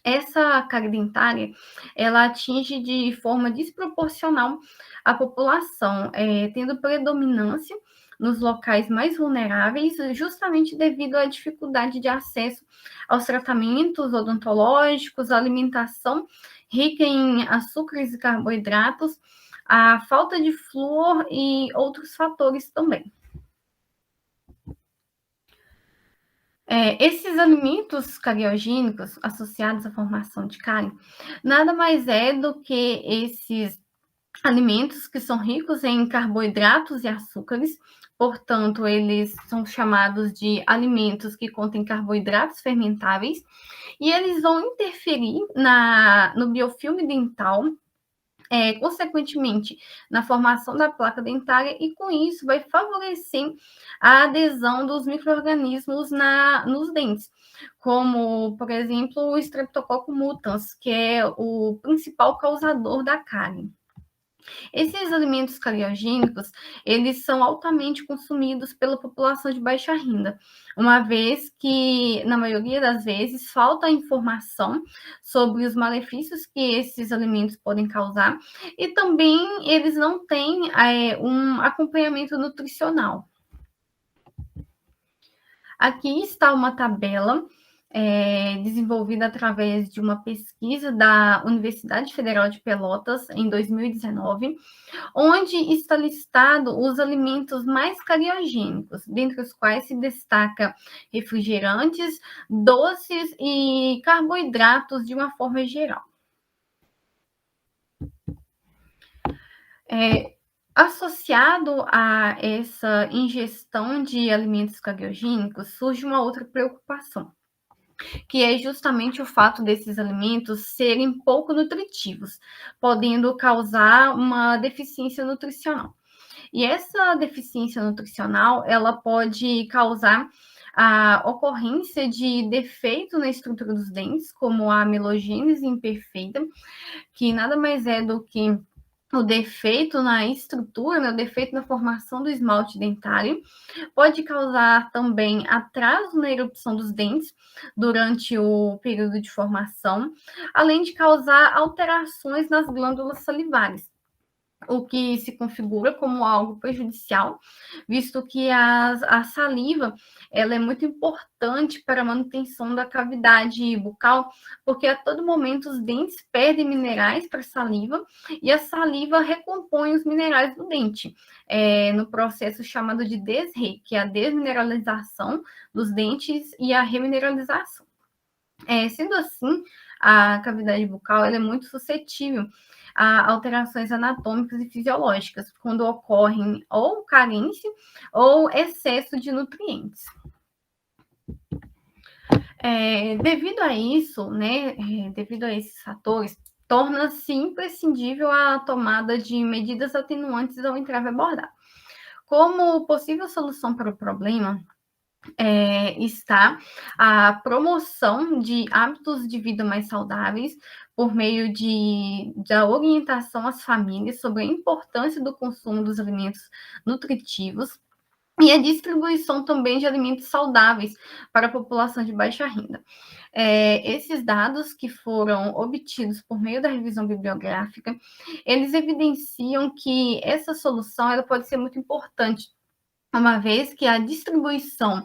Essa cárie dentária, ela atinge de forma desproporcional a população, tendo predominância nos locais mais vulneráveis, justamente devido à dificuldade de acesso aos tratamentos odontológicos, à alimentação rica em açúcares e carboidratos, a falta de flúor e outros fatores também. Esses alimentos cariogênicos associados à formação de cárie nada mais é do que esses alimentos que são ricos em carboidratos e açúcares, portanto, eles são chamados de alimentos que contêm carboidratos fermentáveis, e eles vão interferir no biofilme dental, consequentemente, na formação da placa dentária, e com isso vai favorecer a adesão dos micro-organismos nos dentes, como, por exemplo, o Streptococcus mutans, que é o principal causador da cárie. Esses alimentos cariogênicos, eles são altamente consumidos pela população de baixa renda, uma vez que, na maioria das vezes, falta informação sobre os malefícios que esses alimentos podem causar, e também eles não têm um acompanhamento nutricional. Aqui está uma tabela desenvolvida através de uma pesquisa da Universidade Federal de Pelotas, em 2019, onde está listado os alimentos mais cariogênicos, dentre os quais se destaca refrigerantes, doces e carboidratos de uma forma geral. Associado a essa ingestão de alimentos cariogênicos, surge uma outra preocupação, que é justamente o fato desses alimentos serem pouco nutritivos, podendo causar uma deficiência nutricional. E essa deficiência nutricional, ela pode causar a ocorrência de defeito na estrutura dos dentes, como a amelogênese imperfeita, que nada mais é do que o defeito na estrutura, né, o defeito na formação do esmalte dentário. Pode causar também atraso na erupção dos dentes durante o período de formação, além de causar alterações nas glândulas salivares, o que se configura como algo prejudicial, visto que a saliva ela é muito importante para a manutenção da cavidade bucal, porque a todo momento os dentes perdem minerais para a saliva, e a saliva recompõe os minerais do dente, no processo chamado de desre, que é a desmineralização dos dentes e a remineralização. Sendo assim, a cavidade bucal ela é muito suscetível a alterações anatômicas e fisiológicas, quando ocorrem ou carência ou excesso de nutrientes. Devido a isso, né, devido a esses fatores, torna-se imprescindível a tomada de medidas atenuantes ao entrave abordado. Como possível solução para o problema, está a promoção de hábitos de vida mais saudáveis por meio da orientação às famílias sobre a importância do consumo dos alimentos nutritivos e a distribuição também de alimentos saudáveis para a população de baixa renda. Esses dados que foram obtidos por meio da revisão bibliográfica, eles evidenciam que essa solução ela pode ser muito importante, uma vez que a distribuição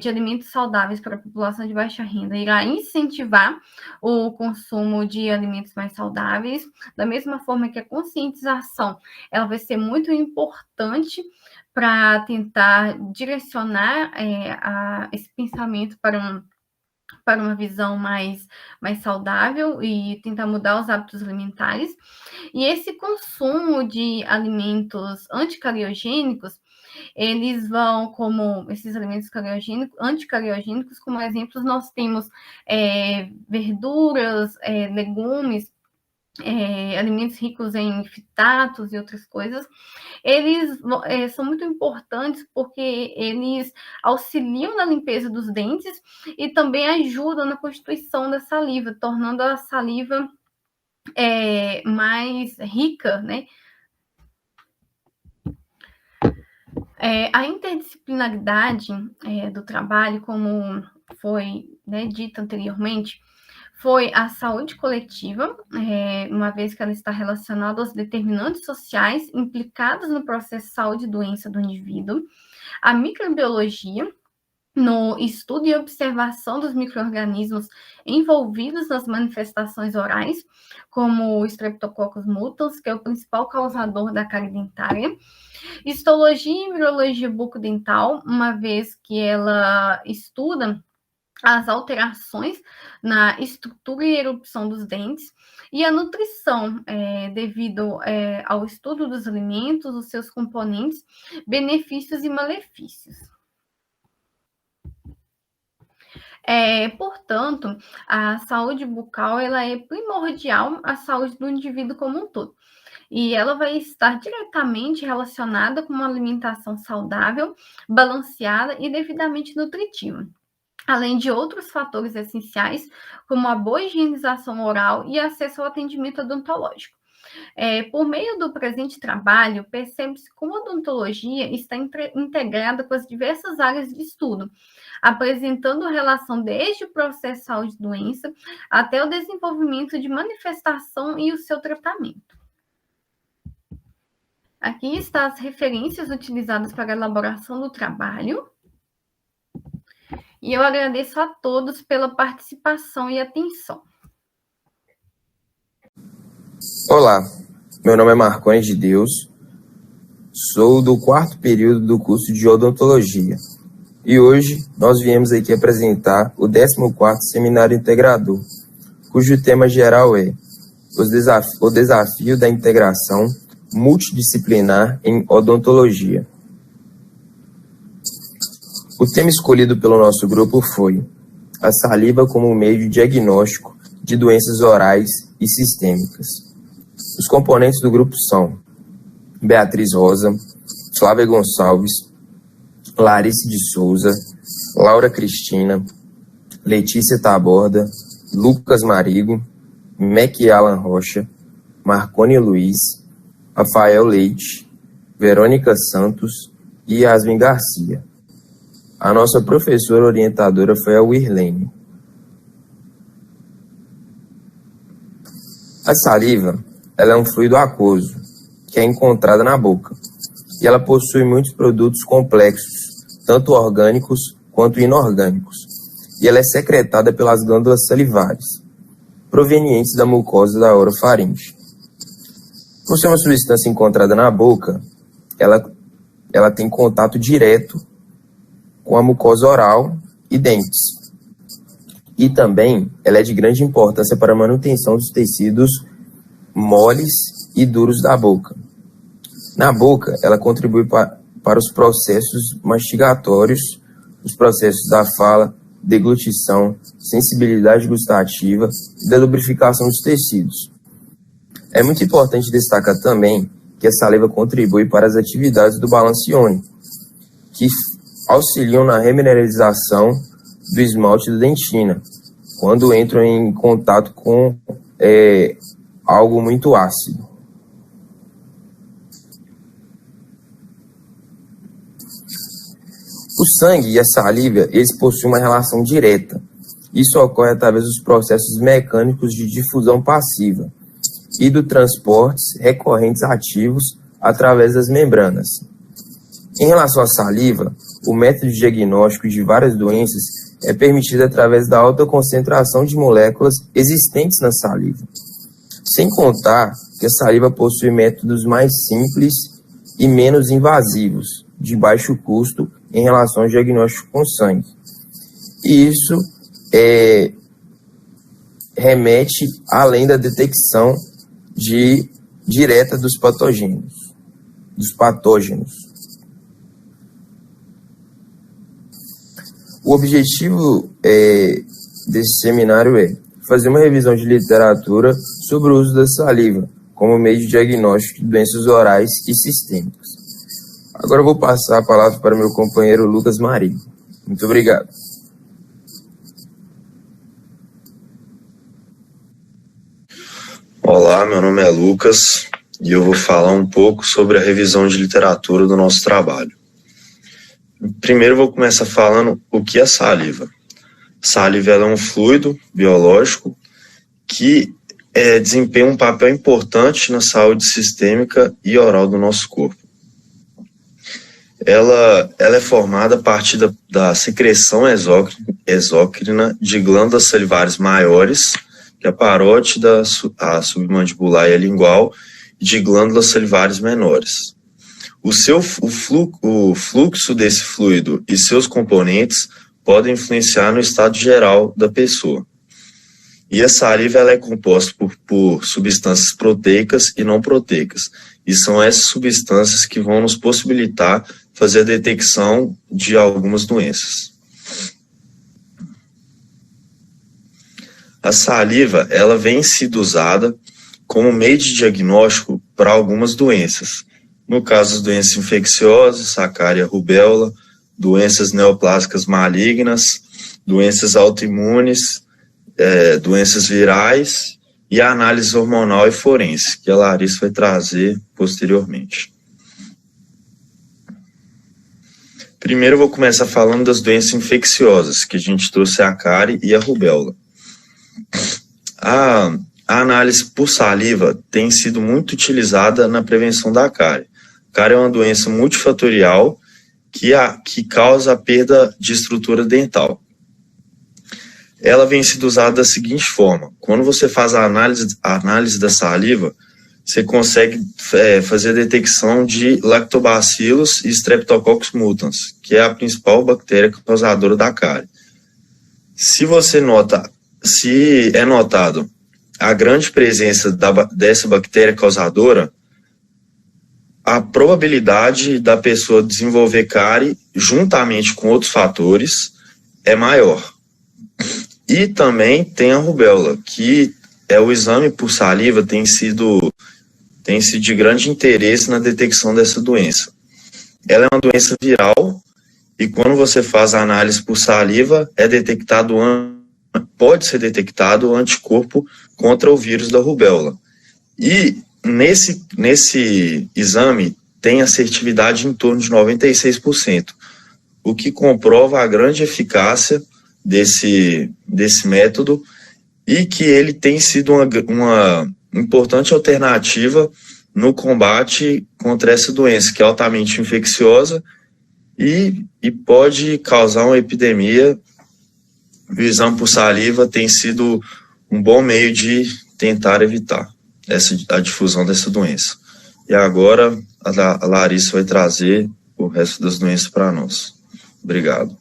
de alimentos saudáveis para a população de baixa renda irá incentivar o consumo de alimentos mais saudáveis, da mesma forma que a conscientização ela vai ser muito importante para tentar direcionar esse pensamento para uma visão mais saudável e tentar mudar os hábitos alimentares. E esse consumo de alimentos anticariogênicos, eles vão, como esses alimentos anticariogênicos, como exemplos, nós temos verduras, legumes, alimentos ricos em fitatos e outras coisas. Eles são muito importantes porque eles auxiliam na limpeza dos dentes e também ajudam na constituição da saliva, tornando a saliva mais rica, né? A interdisciplinaridade do trabalho, como foi dito anteriormente, foi a saúde coletiva, uma vez que ela está relacionada aos determinantes sociais implicados no processo de saúde e doença do indivíduo, a microbiologia, no estudo e observação dos micro-organismos envolvidos nas manifestações orais, como o Streptococcus mutans, que é o principal causador da cárie dentária, histologia e virologia bucodental, uma vez que ela estuda as alterações na estrutura e erupção dos dentes, e a nutrição, devido ao estudo dos alimentos, os seus componentes, benefícios e malefícios. Portanto, a saúde bucal ela é primordial à saúde do indivíduo como um todo. E ela vai estar diretamente relacionada com uma alimentação saudável, balanceada e devidamente nutritiva, além de outros fatores essenciais, como a boa higienização oral e acesso ao atendimento odontológico. Por meio do presente trabalho, percebe-se como a odontologia está integrada com as diversas áreas de estudo, apresentando relação desde o processo de saúde e doença até o desenvolvimento de manifestação e o seu tratamento. Aqui estão as referências utilizadas para a elaboração do trabalho. E eu agradeço a todos pela participação e atenção. Olá, meu nome é Marconi de Deus, sou do 4º período do curso de odontologia e hoje nós viemos aqui apresentar o 14º Seminário Integrador, cujo tema geral é o desafio da integração multidisciplinar em odontologia. O tema escolhido pelo nosso grupo foi a saliva como meio de diagnóstico de doenças orais e sistêmicas. Os componentes do grupo são Beatriz Rosa, Flávia Gonçalves, Larissa de Souza, Laura Cristina, Letícia Taborda, Lucas Marigo, Mac Alan Rocha, Marconi Luiz, Rafael Leite, Verônica Santos e Yasmin Garcia. A nossa professora orientadora foi a Wirlene. A saliva ela é um fluido aquoso, que é encontrada na boca, e ela possui muitos produtos complexos, tanto orgânicos quanto inorgânicos, e ela é secretada pelas glândulas salivares, provenientes da mucosa da orofaringe. Por ser uma substância encontrada na boca, ela tem contato direto com a mucosa oral e dentes. E também ela é de grande importância para a manutenção dos tecidos moles e duros da boca. Na boca, ela contribui para os processos mastigatórios, os processos da fala, deglutição, sensibilidade gustativa e da lubrificação dos tecidos. É muito importante destacar também que a saliva contribui para as atividades do balanço iônico, que auxiliam na remineralização do esmalte da dentina, quando entram em contato com algo muito ácido. O sangue e a saliva, eles possuem uma relação direta. Isso ocorre através dos processos mecânicos de difusão passiva e do transportes recorrentes ativos através das membranas. Em relação à saliva, o método de diagnóstico de várias doenças é permitido através da alta concentração de moléculas existentes na saliva. Sem contar que a saliva possui métodos mais simples e menos invasivos, de baixo custo em relação ao diagnóstico com sangue. E isso remete além da detecção direta dos patógenos. O objetivo desse seminário é fazer uma revisão de literatura sobre o uso da saliva como meio de diagnóstico de doenças orais e sistêmicas. Agora eu vou passar a palavra para meu companheiro Lucas Marigo. Muito obrigado. Olá, meu nome é Lucas e eu vou falar um pouco sobre a revisão de literatura do nosso trabalho. Primeiro vou começar falando o que é saliva. Saliva é um fluido biológico que desempenha um papel importante na saúde sistêmica e oral do nosso corpo. Ela é formada a partir da secreção exócrina de glândulas salivares maiores, que é a parótida, a submandibular e a lingual, e de glândulas salivares menores. O fluxo desse fluido e seus componentes podem influenciar no estado geral da pessoa. E a saliva ela é composta por substâncias proteicas e não proteicas. E são essas substâncias que vão nos possibilitar fazer a detecção de algumas doenças. A saliva, ela vem sido usada como meio de diagnóstico para algumas doenças. No caso, as doenças infecciosas, sacária, rubéola, doenças neoplásicas malignas, doenças autoimunes, doenças virais e a análise hormonal e forense, que a Larissa vai trazer posteriormente. Primeiro eu vou começar falando das doenças infecciosas, que a gente trouxe a cárie e a rubéola. A análise por saliva tem sido muito utilizada na prevenção da cárie. A cárie é uma doença multifatorial que causa a perda de estrutura dental. Ela vem sendo usada da seguinte forma: quando você faz a análise da saliva, você consegue fazer a detecção de lactobacilos e streptococcus mutans, que é a principal bactéria causadora da cárie. Se é notado a grande presença dessa bactéria causadora, a probabilidade da pessoa desenvolver cárie, juntamente com outros fatores, é maior. E também tem a rubéola, que o exame por saliva tem sido de grande interesse na detecção dessa doença. Ela é uma doença viral e quando você faz a análise por saliva, pode ser detectado o anticorpo contra o vírus da rubéola. E nesse exame tem assertividade em torno de 96%, o que comprova a grande eficácia desse método e que ele tem sido uma importante alternativa no combate contra essa doença, que é altamente infecciosa e pode causar uma epidemia. O exame por saliva tem sido um bom meio de tentar evitar a difusão dessa doença. E agora a Larissa vai trazer o resto das doenças para nós. Obrigado.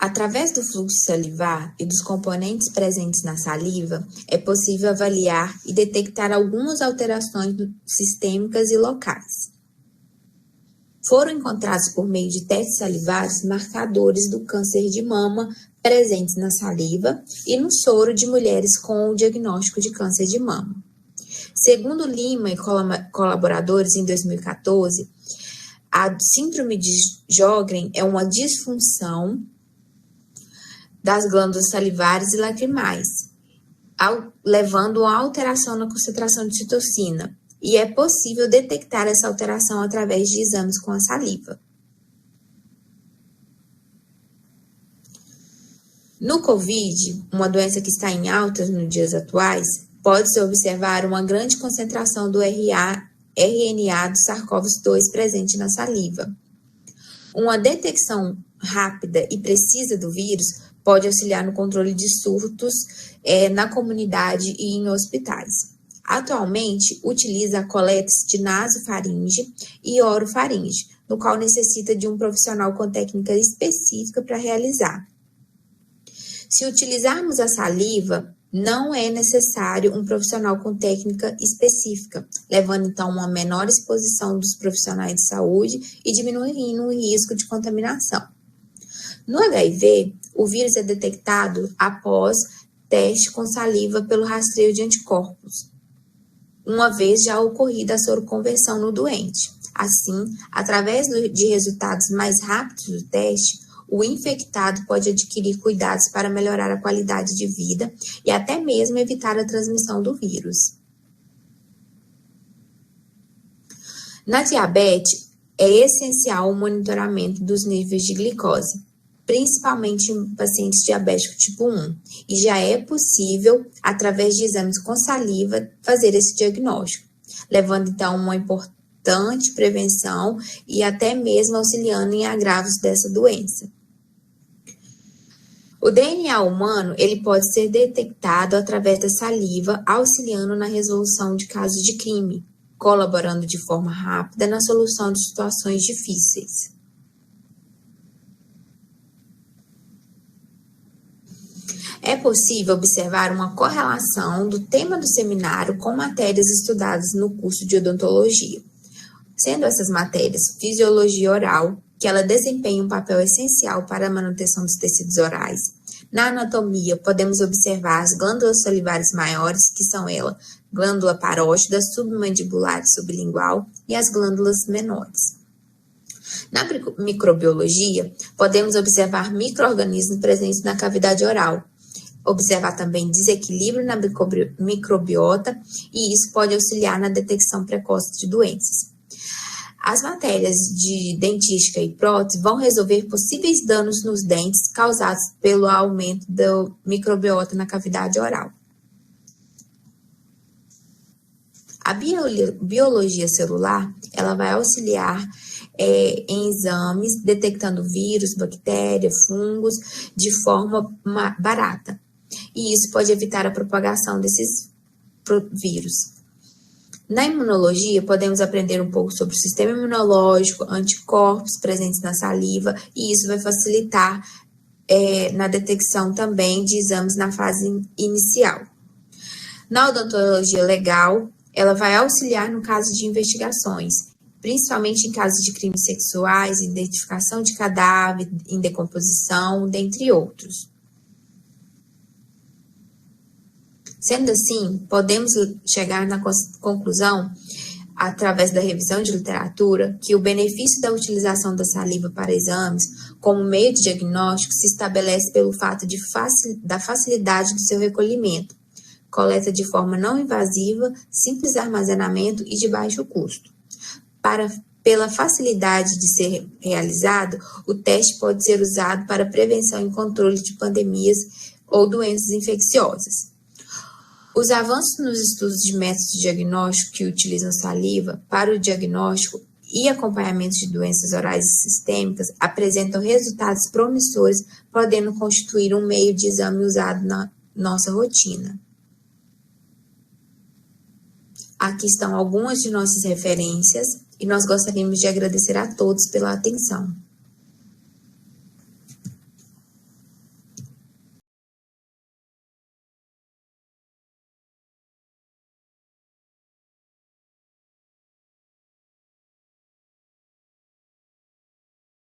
Através do fluxo salivar e dos componentes presentes na saliva, é possível avaliar e detectar algumas alterações sistêmicas e locais. Foram encontrados por meio de testes salivares marcadores do câncer de mama presentes na saliva e no soro de mulheres com o diagnóstico de câncer de mama. Segundo Lima e colaboradores, em 2014, a síndrome de Sjögren é uma disfunção das glândulas salivares e lacrimais, levando a alteração na concentração de citocina, e é possível detectar essa alteração através de exames com a saliva. No COVID, uma doença que está em alta nos dias atuais, pode-se observar uma grande concentração do RNA do SARS-CoV-2 presente na saliva. Uma detecção rápida e precisa do vírus pode auxiliar no controle de surtos na comunidade e em hospitais. Atualmente, utiliza a coleta de nasofaringe e orofaringe, no qual necessita de um profissional com técnica específica para realizar. Se utilizarmos a saliva, não é necessário um profissional com técnica específica, levando então a uma menor exposição dos profissionais de saúde e diminuindo o risco de contaminação. No HIV, o vírus é detectado após teste com saliva pelo rastreio de anticorpos, uma vez já ocorrida a soroconversão no doente. Assim, através de resultados mais rápidos do teste, o infectado pode adquirir cuidados para melhorar a qualidade de vida e até mesmo evitar a transmissão do vírus. Na diabetes, é essencial o monitoramento dos níveis de glicose, principalmente em pacientes diabéticos tipo 1, e já é possível, através de exames com saliva, fazer esse diagnóstico, levando então uma importante prevenção e até mesmo auxiliando em agravos dessa doença. O DNA humano, ele pode ser detectado através da saliva, auxiliando na resolução de casos de crime, colaborando de forma rápida na solução de situações difíceis. É possível observar uma correlação do tema do seminário com matérias estudadas no curso de odontologia, sendo essas matérias fisiologia oral, que ela desempenha um papel essencial para a manutenção dos tecidos orais. Na anatomia, podemos observar as glândulas salivares maiores, que são elas, glândula parótida, submandibular e sublingual, e as glândulas menores. Na microbiologia, podemos observar micro-organismos presentes na cavidade oral, observar também desequilíbrio na microbiota, e isso pode auxiliar na detecção precoce de doenças. As matérias de dentística e prótese vão resolver possíveis danos nos dentes causados pelo aumento do microbiota na cavidade oral. A biologia celular, ela vai auxiliar em exames detectando vírus, bactérias, fungos de forma barata. E isso pode evitar a propagação desses vírus. Na imunologia, podemos aprender um pouco sobre o sistema imunológico, anticorpos presentes na saliva, e isso vai facilitar na detecção também de exames na fase inicial. Na odontologia legal, ela vai auxiliar no caso de investigações, principalmente em casos de crimes sexuais, identificação de cadáver em decomposição, dentre outros. Sendo assim, podemos chegar na conclusão, através da revisão de literatura, que o benefício da utilização da saliva para exames como meio de diagnóstico se estabelece pelo fato da facilidade do seu recolhimento, coleta de forma não invasiva, simples armazenamento e de baixo custo. Pela facilidade de ser realizado, o teste pode ser usado para prevenção e controle de pandemias ou doenças infecciosas. Os avanços nos estudos de métodos de diagnóstico que utilizam saliva para o diagnóstico e acompanhamento de doenças orais e sistêmicas apresentam resultados promissores, podendo constituir um meio de exame usado na nossa rotina. Aqui estão algumas de nossas referências e nós gostaríamos de agradecer a todos pela atenção.